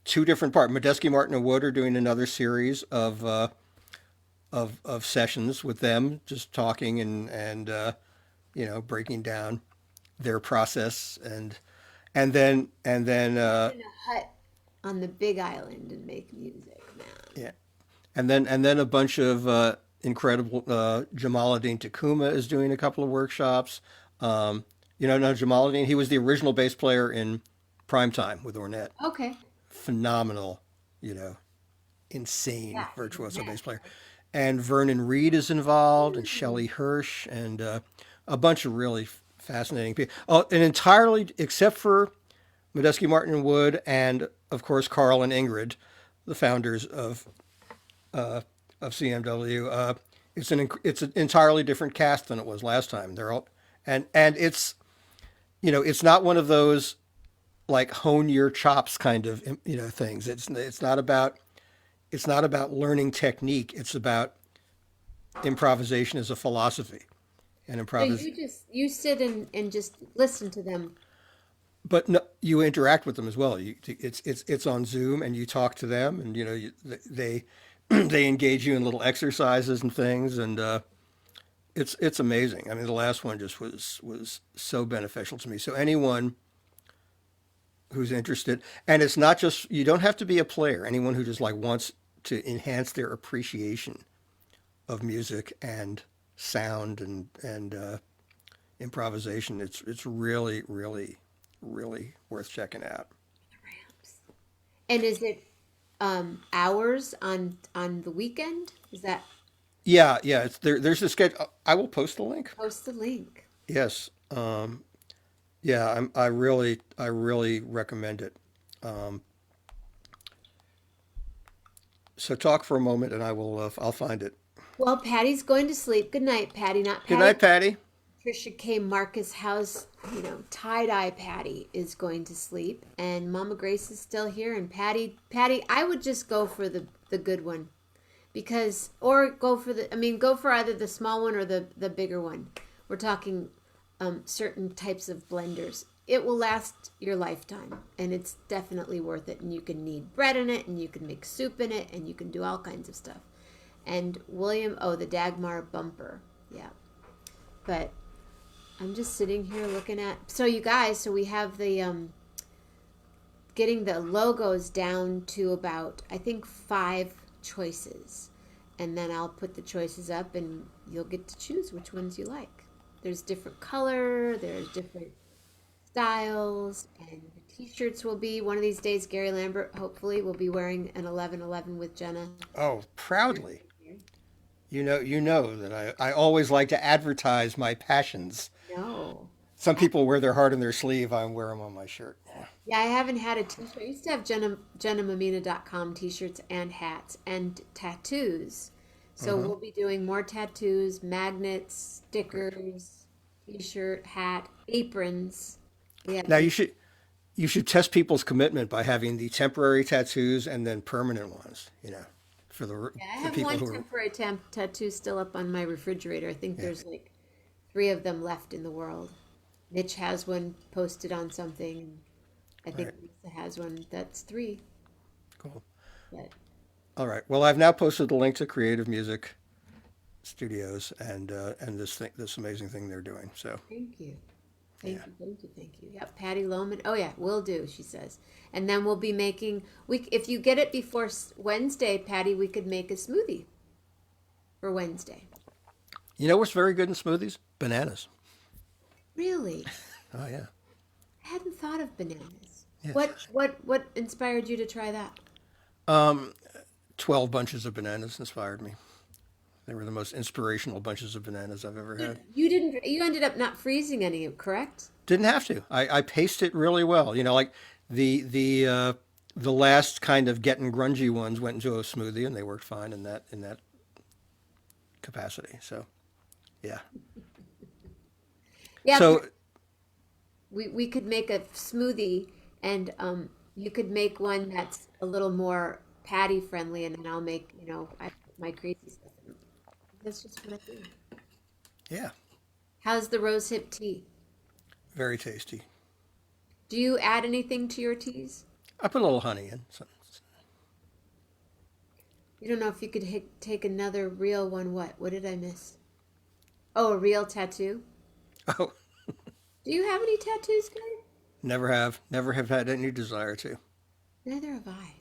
two different parts. Medeski, Martin, and Wood are doing another series of sessions with them, just talking and breaking down their process and then In a hut on the Big Island and make music, man. yeah, and then a bunch of incredible. Jamaluddin Takuma is doing a couple of workshops. No, Jamaluddin. He was the original bass player in Primetime with Ornette. Okay. Phenomenal, you know, insane Yeah, virtuoso man. bass player. And Vernon Reed is involved, and Shelley Hirsch, and a bunch of really fascinating people. Oh, and entirely, except for Medeski, Martin, and Wood, and of course Carl and Ingrid, the founders of CMW. It's an entirely different cast than it was last time. They're all and it's not one of those like hone your chops kind of things. It's not about learning technique. It's about improvisation as a philosophy and So improvis. you sit and just listen to them. But no, you interact with them as well. It's on Zoom and you talk to them and they they engage you in little exercises and things and it's amazing. I mean, the last one just was so beneficial to me. So anyone who's interested, and it's not just you don't have to be a player. Anyone who just like wants to enhance their appreciation of music and sound and improvisation, it's really really worth checking out. And is it hours on the weekend? Is that Yeah. It's there. There's a schedule. I will post the link. post the link? Yes. Yeah. I really recommend it. Um, so talk for a moment, and I'll find it. Well, Patty's going to sleep. Good night, Patty. Not Good Patty. night, Patty. Trisha K. Marcus House, tie-dye Patty is going to sleep, and Mama Grace is still here. And Patty, I would just go for the good one, because or go for go for either the small one or the bigger one. We're talking certain types of blenders. It will last your lifetime, and it's definitely worth it. And you can knead bread in it, and you can make soup in it, and you can do all kinds of stuff. And the Dagmar bumper, yeah, but. I'm just sitting here looking at. So you guys, we have the getting the logos down to about I think 5 choices, and then I'll put the choices up, and you'll get to choose which ones you like. There's different color, there's different styles, and the T-shirts will be one of these days. Gary Lambert hopefully will be wearing an 1111 with Jenna. Oh, proudly. You know that I always like to advertise my passions. No. Some people wear their heart on their sleeve. I wear them on my shirt. Yeah. Yeah, I haven't had a t-shirt. I used to have JennaMammina.com t-shirts and hats and tattoos. So Hmm. we'll be doing more tattoos, magnets, stickers, t-shirt, hat, aprons. We have Now you should test people's commitment by having the temporary tattoos and then permanent ones. For the yeah, I for have people one who are temporary tattoo still up on my refrigerator. I think yeah. there's like 3 of them left in the world. Mitch has one posted on something. I think Right. Lisa has one. That's 3. Cool. But All right. Well, I've now posted the link to Creative Music Studios and this amazing thing they're doing. So thank you. yeah. Thank you. Yep, Patty Lohman. Oh yeah, will do, she says. And then we'll be making if you get it before Wednesday, Patty, we could make a smoothie for Wednesday. You know what's very good in smoothies? Bananas. Really? Oh yeah. I hadn't thought of bananas. Yes. What inspired you to try that? Um, 12 bunches of bananas inspired me. They were the most inspirational bunches of bananas I've ever had. You ended up not freezing any, correct? Didn't have to. I paced it really well. Like the last kind of getting grungy ones went into a smoothie and they worked fine in that capacity. So yeah. Yeah, So we could make a smoothie, and you could make one that's a little more patty friendly, and then I'll make I put my crazy stuff in. That's just what I do. yeah. How's the rosehip tea? Very tasty. Do you add anything to your teas? I put a little honey in. So, You don't know if you could take another real one. What did I miss? Oh, a real tattoo. oh, Do you have any tattoos, Gary? never have had any desire to. Neither have I.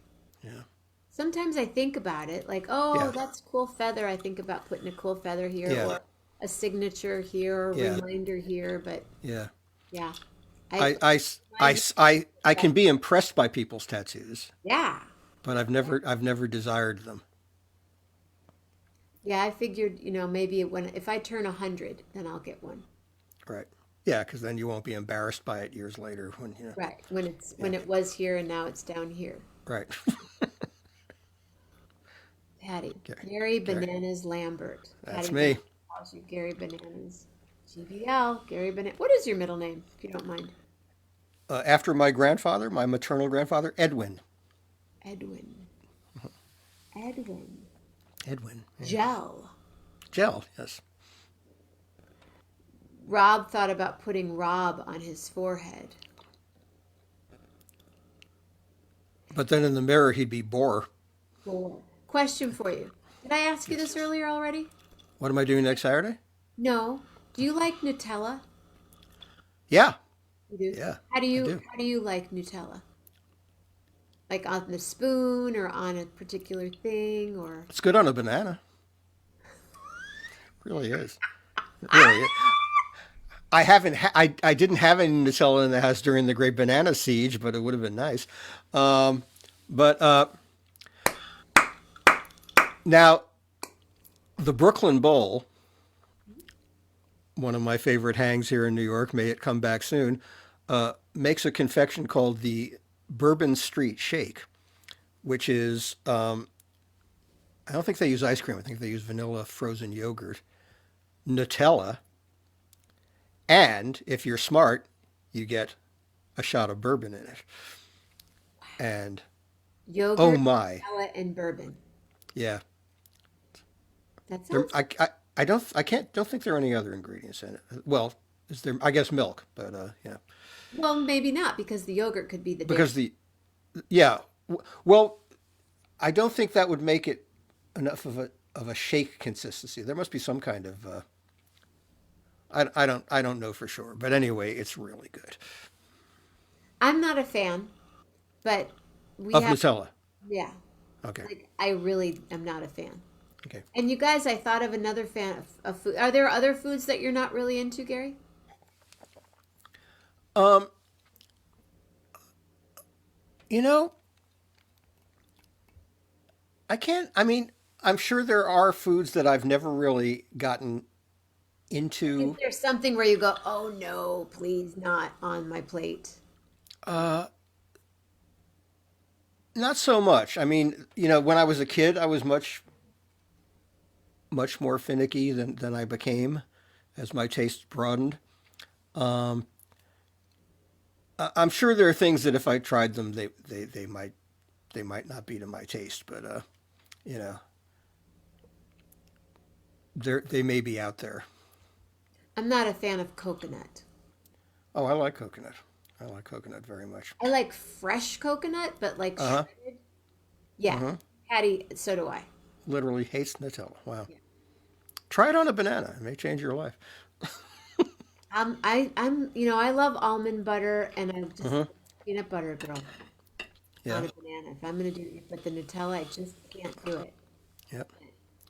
Yeah, Sometimes I think about it, like, oh, yeah, that's a cool feather. I think about putting a cool feather here, yeah, or a signature here, or a yeah, reminder here. But yeah. yeah, I, I, I, I, I can be impressed by people's tattoos, yeah, but I've never desired them. yeah. I figured, maybe if I turn 100, then I'll get one. Right. Yeah, because then you won't be embarrassed by it years later when you know. Right. When Yeah. it was here and now it's down here. Right. Patty. Okay. Gary Okay. Bananas Lambert. That's Patty me. calls you Gary Bananas. GBL. Gary Bananas. What is your middle name, if you don't mind? After my grandfather, my maternal grandfather, Edwin. Edwin. Edwin. Edwin. Yeah. Gel. Gel. Yes. Rob thought about putting Rob on his forehead. But then in the mirror, he'd be Boar. Four. Question for you. Did I ask you this earlier already? What am I doing next Saturday? No. Do you like Nutella? Yeah. You do. Yeah. How do I you do. how do you like Nutella? Like on the spoon or on a particular thing or It's good on a banana. Really is. It really is. I haven't. I didn't have any Nutella in the house during the Great Banana Siege, but it would have been nice. But now the Brooklyn Bowl, one of my favorite hangs here in New York, may it come back soon, makes a confection called the Bourbon Street Shake, which is I don't think they use ice cream. I think they use vanilla frozen yogurt, Nutella, and if you're smart, you get a shot of bourbon in it. And oh yogurt, my, Nutella, and bourbon. yeah, That there. sounds I can't don't think there are any other ingredients in it. Well, is there? I guess milk, but yeah, well, maybe not because the yogurt could be the dairy. because the yeah, well, I don't think that would make it enough of a shake consistency. There must be some kind of I don't know for sure, but anyway, it's really good. I'm not a fan, but we Of have Nutella. yeah. Okay. Like I really am not a fan. Okay. And you guys, I thought of another fan of food. Are there other foods that you're not really into, Gary? Um, you know, I can't. I mean, I'm sure there are foods that I've never really gotten Is into. there something where you go, "Oh no, please not on my plate"? Uh, Not so much. I mean, when I was a kid, I was much more finicky than I became as my taste broadened. Um, I'm sure there are things that if I tried them, they might not be to my taste, but you know, they may be out there. I'm not a fan of coconut. Oh, I like coconut. I like coconut very much. I like fresh coconut, but like Uh huh. shredded. Yeah, Uh-huh. Patty, so do I. Literally hates Nutella. Wow. Yeah. Try it on a banana. It may change your life. I love almond butter, and I'm just Uh-huh. peanut butter girl on Yeah. a banana. If I'm gonna do it with the Nutella, I just can't do it. Yep.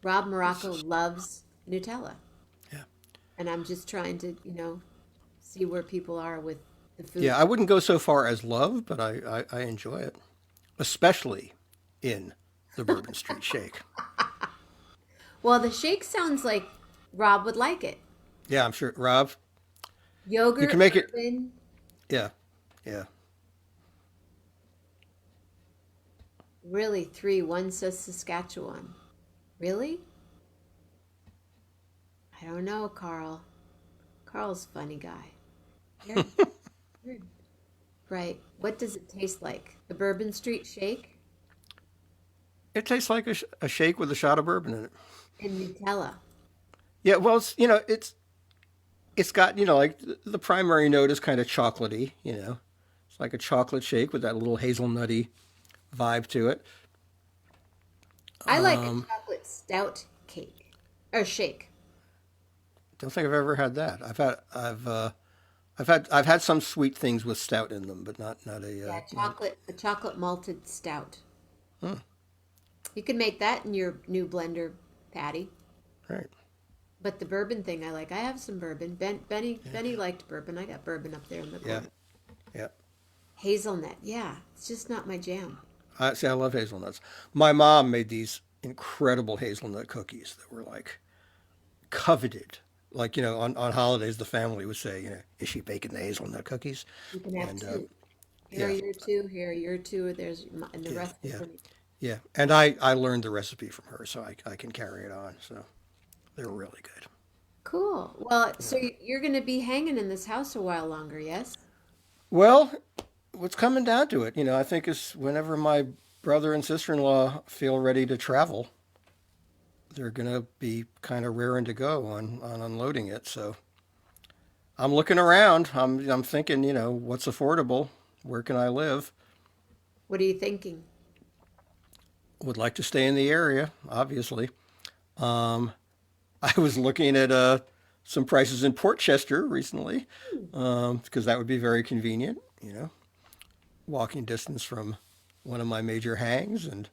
Rob Morocco loves Nutella, Yeah. and I'm just trying to, see where people are with the Yeah. food. I wouldn't go so far as love, but I enjoy it, especially in the Bourbon Street Shake. Well, the shake sounds like Rob would like it. Yeah, I'm sure. Rob, you can Yogurt, make it. bourbon, Yeah. Yeah. really three. One says Saskatchewan. Really? I don't know, Carl. Carl's a funny guy. You're- you're- right. What does it taste like? The Bourbon Street Shake It tastes like a shake with a shot of bourbon in it. and Nutella. Yeah. Well, it's it's got, like the primary note is kind of chocolatey, It's like a chocolate shake with that little hazelnutty vibe to it. I like a Um, chocolate stout cake or shake. don't think I've ever had that. I've had some sweet things with stout in them, but not a Yeah, not. a chocolate malted stout. Hmm, You can make that in your new blender, Patty. right. But the bourbon thing I like. I have some bourbon. Yeah. Benny liked bourbon. I got bourbon up there in the Yeah. corner. Yeah. Hazelnut. Yeah, it's just not my jam. I see. I love hazelnuts. My mom made these incredible hazelnut cookies that were like coveted. Like, on holidays, the family would say, is she baking the hazelnut cookies? You can have And two. Here are yeah, your two. Here are your two. And the yeah, rest is yeah, for me. yeah. And I learned the recipe from her, so I can carry it on. So they're really good. Cool. Well, so Yeah. you're going to be hanging in this house a while longer, yes? Well, what's coming down to it, I think is whenever my brother and sister-in-law feel ready to travel, they're going to be kind of raring to go on unloading it. So I'm looking around. I'm thinking, what's affordable? Where can I live? What are you thinking? Would like to stay in the area, obviously. Um, I was looking at some prices in Port Chester recently because that would be very convenient, walking distance from one of my major hangs and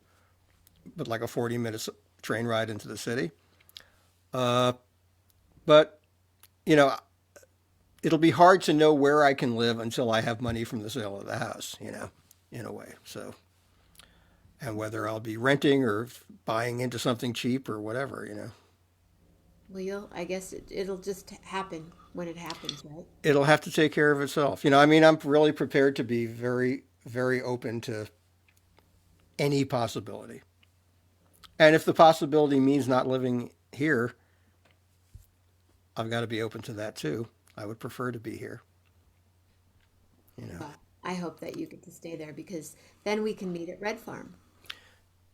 but like a 40 minutes train ride into the city. Uh, but, you know, it'll be hard to know where I can live until I have money from the sale of the house, in a way. So, and whether I'll be renting or buying into something cheap or whatever. Well, I guess it'll just happen when it happens, right? It'll have to take care of itself. I mean, I'm really prepared to be very, very open to any possibility. And if the possibility means not living here, I've got to be open to that too. I would prefer to be here, you know. Well, I hope that you get to stay there because then we can meet at Red Farm.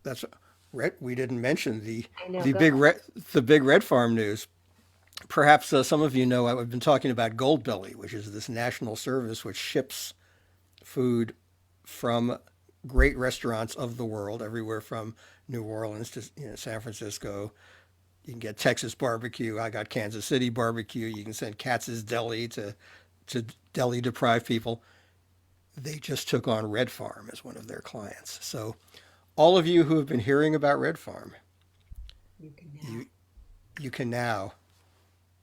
That's red. We didn't mention I know, the go big ahead. red the big red farm news. Perhaps some of you know I've been talking about Goldbelly, which is this national service which ships food from great restaurants of the world, everywhere from New Orleans to San Francisco. You can get Texas barbecue. I got Kansas City barbecue. You can send Katz's Deli to deli deprived people. They just took on Red Farm as one of their clients. So all of you who have been hearing about Red Farm, You can now. you you can now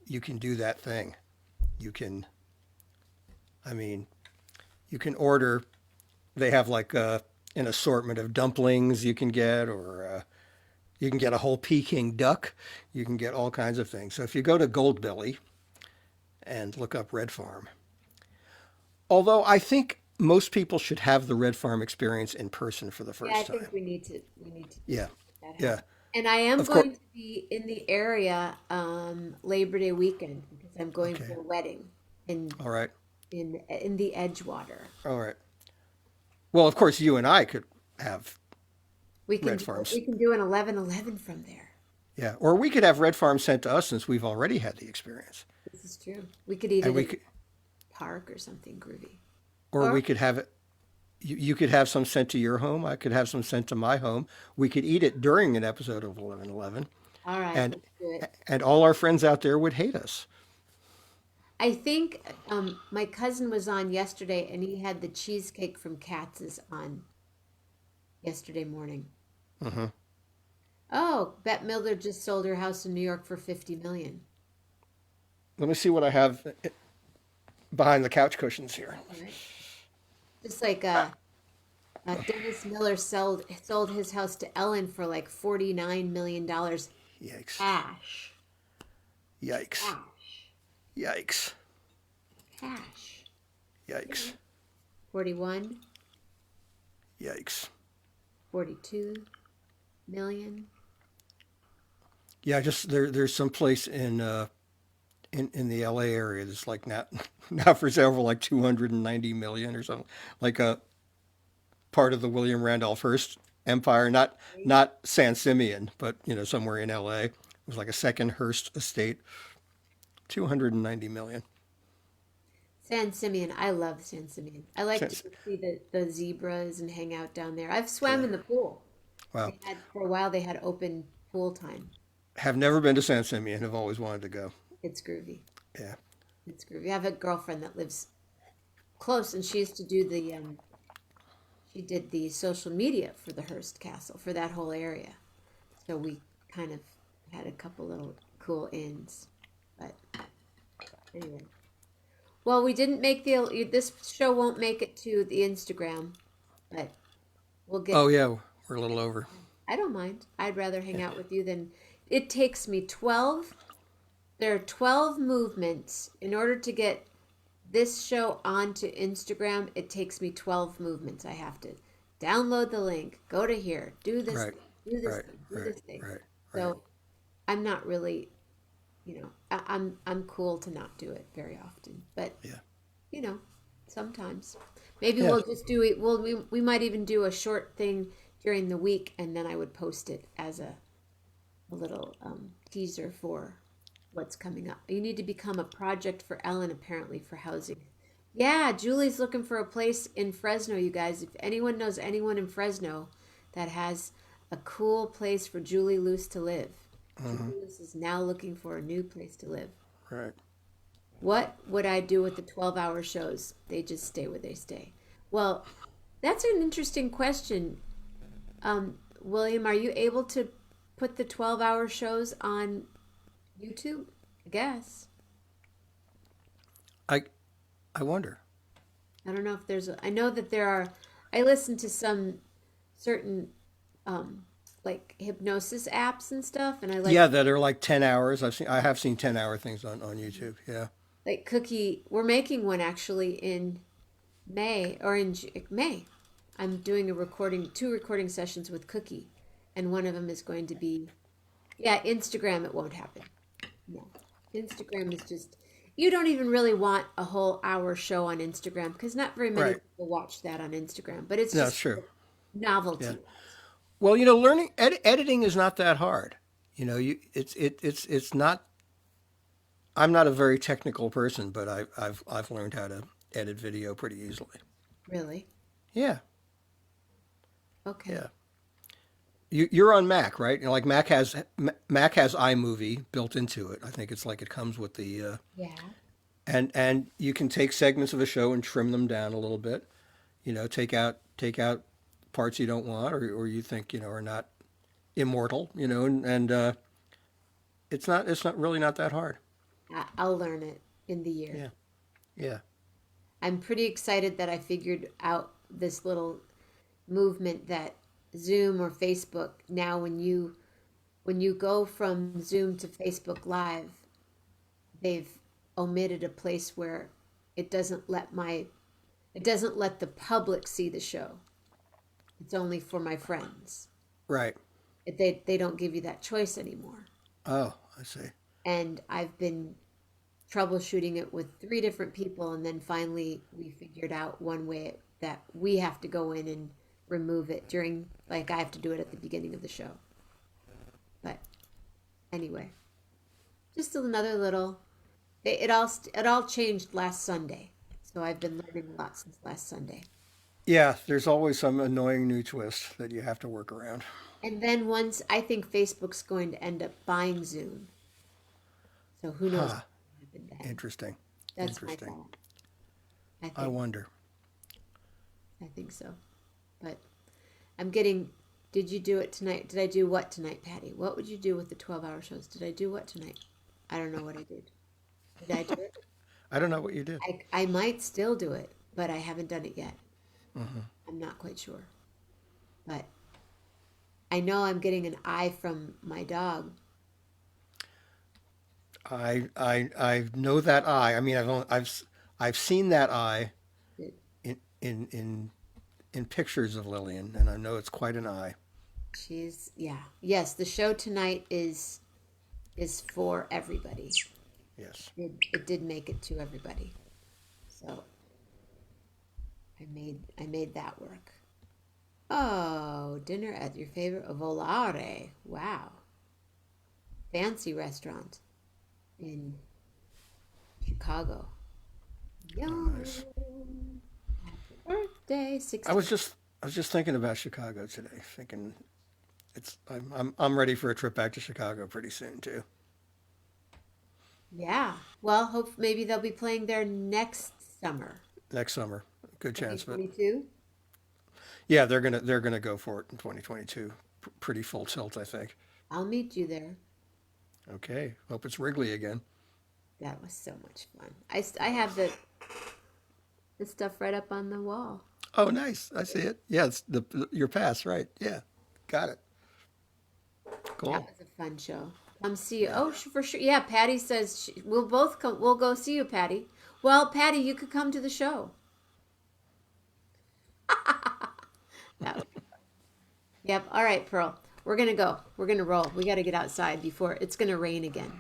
you can do that thing. You can I mean you can order. They have like an assortment of dumplings you can get, or you can get a whole Peking duck. You can get all kinds of things. So if you go to Goldbelly and look up Red Farm, although I think most people should have the Red Farm experience in person for the Yeah, I first think time. we need to Yeah, make that happen. yeah, And I am of course. going to be in the area Labor Day weekend because I'm going Okay, to a wedding in all right, in the Edgewater. all right. Well, of course, you and I could have We can Red do, Farms. we can do an 11:11 from there. Yeah, or we could have Red Farms sent to us since we've already had the experience, This is true. We could eat and it we in could, the park or something groovy. or Or we could have it. You could have some sent to your home. I could have some sent to my home. We could eat it during an episode of 1111, all right, and let's do it. and all our friends out there would hate us. I think my cousin was on yesterday and he had the cheesecake from Katz's on yesterday morning. Hmm. Oh, Bette Midler just sold her house in New York for 50 million. Let me see what I have behind the couch cushions here. All right. Just like Dennis Miller sold his house to Ellen for like $49 million Yikes! cash. Yikes! Cash. Yikes! Cash. Yikes! 41, Yikes! 42 million. Yeah, just there's some place in the LA area that's like now now for sale for like 290 million or something, like a part of the William Randolph Hearst empire, not San Simeon, but somewhere in LA. It was like a second Hearst estate. 290 million. San Simeon. I love San Simeon. I like to Since, see the zebras and hang out down there. I've swam yeah. in the pool. Wow. They had for a while. They had open pool time. Have never been to San Simeon. Have always wanted to go. It's groovy. Yeah. It's groovy. I have a girlfriend that lives close, and she used to do the she did the social media for the Hearst Castle for that whole area. So we kind of had a couple little cool ins. But anyway, well, we didn't make the this show won't make it to the Instagram, but we'll get. Oh yeah, we're a little over. I don't mind. I'd rather hang Yeah. out with you than it takes me 12. There are 12 movements in order to get this show onto Instagram. It takes me 12 movements. I have to download the link, go to here, do this Right. thing, do this Right. thing, do Right. this thing. Right. Right. So I'm not really, I'm cool to not do it very often, but Yeah. you know, sometimes maybe Yeah. we'll just do it. We might even do a short thing during the week, and then I would post it as a little teaser for what's coming up. You need to become a project for Ellen, apparently, for housing. Yeah, Julie's looking for a place in Fresno, you guys. If anyone knows anyone in Fresno that has a cool place for Julie Luce to live, Hmm. Julie Luce is now looking for a new place to live. Right. What would I do with the 12-hour shows? They just stay where they stay. Well, that's an interesting question. William, are you able to put the 12-hour shows on YouTube? I guess. I I wonder. I don't know if there's I know that there are I listen to some certain like hypnosis apps and stuff, and I like Yeah, that are like 10 hours. I have seen 10 hour things on YouTube. Yeah. Cookie. We're making one actually in May or in May. I'm doing two recording sessions with Cookie, and one of them is going to be, yeah, Instagram. It won't happen. No, Instagram is just, you don't even really want a whole hour show on Instagram because not very many Right. people watch that on Instagram, but it's No, it's just true. Yeah. novelty. Well, learning editing is not that hard. It's not. I'm not a very technical person, but I've learned how to edit video pretty easily. Really? Yeah. Okay. Yeah. You're on Mac, right? Like Mac has iMovie built into it. I think it's like it comes with the Yeah. and you can take segments of a show and trim them down a little bit. Take out parts you don't want or you think are not immortal. And it's not really not that hard. I'll learn it in the year. Yeah, yeah, I'm pretty excited that I figured out this little movement that Zoom or Facebook now when you go from Zoom to Facebook Live, they've omitted a place where it doesn't let the public see the show. It's only for my friends. right. They don't give you that choice anymore. Oh, I see. And I've been troubleshooting it with 3 different people, and then finally we figured out one way that we have to go in and remove it during, like, I have to do it at the beginning of the show. But anyway, just another little. It all changed last Sunday, so I've been learning a lot since last Sunday. Yeah, there's always some annoying new twist that you have to work around. And then once I think Facebook's going to end up buying Zoom, so who knows Huh. what will happen then. Interesting. That's my Interesting. thought. I I think wonder. I think so. But I'm getting. Did you do it tonight? Did I do what tonight, Patty? What would you do with the 12-hour shows? Did I do what tonight? I don't know what I did. Did I do it? I don't know what you did. I might still do it, but I haven't done it yet. Hmm. I'm not quite sure. But I know I'm getting an eye from my dog. I know that eye. I mean, I've seen that eye in in in in pictures of Lillian, and I know it's quite an eye. Yeah. Yes, the show tonight is for everybody. Yes. It did make it to everybody. So I made that work. Oh, dinner at your favorite Volare. Wow. Fancy restaurant in Chicago. Oh, Yo, nice. happy birthday, I 60. was just I was just thinking about Chicago today, thinking I'm ready for a trip back to Chicago pretty soon too. Yeah. Well, hope maybe they'll be playing there next summer, Next summer. Good chance, but 2022. yeah, they're gonna go for it in 2022. Pretty full tilt, I think. I'll meet you there. Okay. Hope it's Wrigley again. That was so much fun. I have the stuff right up on the wall. Oh, nice. I see it. Yeah, it's your pass, right? Yeah, got it. That Cool. was a fun show. Come see you. Yeah. Oh, for sure. Yeah, Patty says we'll both come. We'll go see you, Patty. Well, Patty, you could come to the show. That would be. Yep. All right, Pearl. We're gonna go. We're gonna roll. We got to get outside before it's gonna rain again.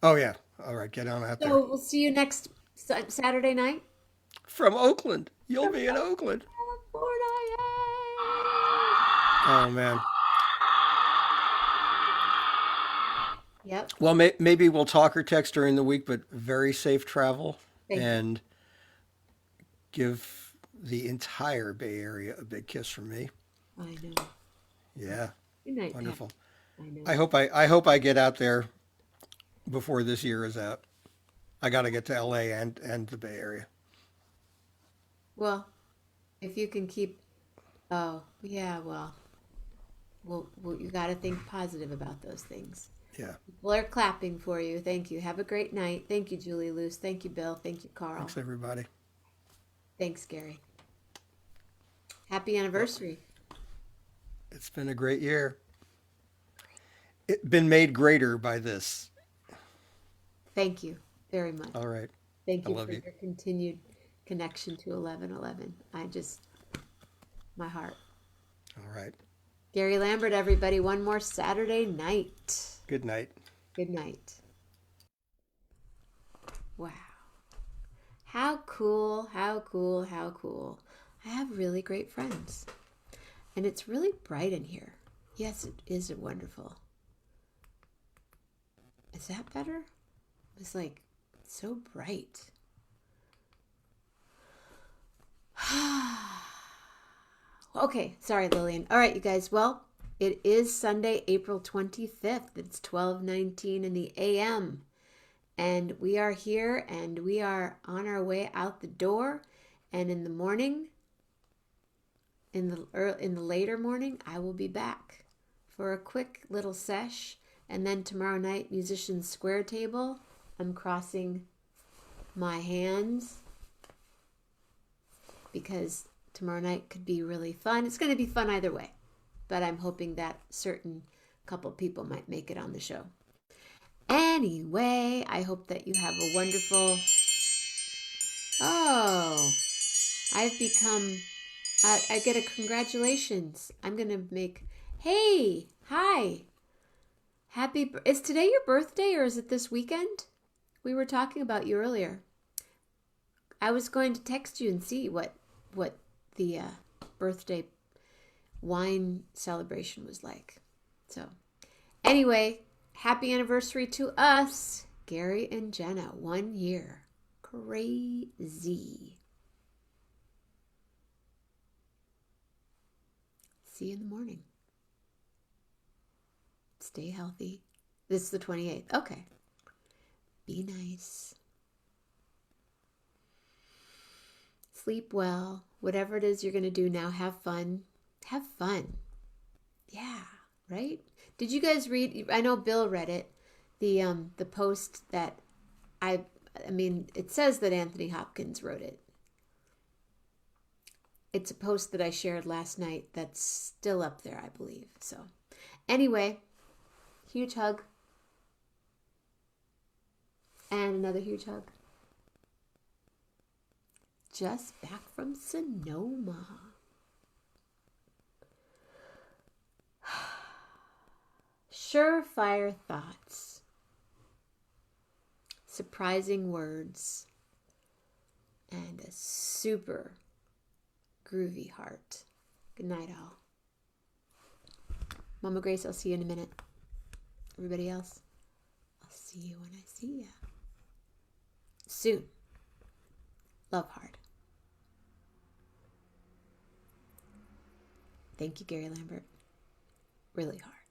Oh yeah. All right, get on out there. So we'll see you next Saturday night. From Oakland. You'll From be in Oakland. California. Oh man. Yay! Yep. Well, maybe we'll talk or text during the week, but very safe travel Thank you. and give the entire Bay Area a big kiss from me. I know. Yeah, Good night, Pat. wonderful. I know. I hope I get out there before this year is out. I got to get to LA and the Bay Area. Well, if you can keep. Oh, yeah. Well, you got to think positive about those things. Yeah. People are clapping for you. Thank you. Have a great night. Thank you, Julie Luce. Thank you, Bill. Thank you, Carl. Thanks everybody. Thanks, Gary. Happy anniversary. It's been a great year. It's been made greater by this. Thank you very much. All right. Thank I you love for you. your continued connection to 1111. My heart. All right. Gary Lambert, everybody. One more Saturday night. Good night. Good night. Wow. How cool, how cool, how cool. I have really great friends. And it's really bright in here. Yes, it is wonderful. Is that better? It's like so bright. Okay, sorry, Lillian. All right, you guys. Well, it is Sunday, April 25th. It's 12:19 in the AM. And we are here and we are on our way out the door. And in the morning, in the later morning, I will be back for a quick little sesh. And then tomorrow night, Musicians Square Table. I'm crossing my hands because tomorrow night could be really fun. It's going to be fun either way, but I'm hoping that certain couple people might make it on the show. Anyway, I hope that you have a wonderful... Oh, I've become... I get a congratulations. I'm going to make... Hey, hi. Is today your birthday or is it this weekend? We were talking about you earlier. I was going to text you and see what the birthday wine celebration was like. So, anyway, happy anniversary to us, Gary and Jenna. 1 year. Crazy. See you in the morning. Stay healthy. This is the 28th. Okay. Be nice. Sleep well. Whatever it is you're going to do now, have fun. Have fun. Yeah, right? Did you guys read? I know Bill read it. The post that I mean, it says that Anthony Hopkins wrote it. It's a post that I shared last night that's still up there, I believe. So, anyway, huge hug. And another huge hug. Just back from Sonoma. Surefire thoughts. Surprising words. And a super groovy heart. Good night, all. Mama Grace, I'll see you in a minute. Everybody else, I'll see you when I see ya. soon. Love hard. Thank you, Gary Lambert. Really hard.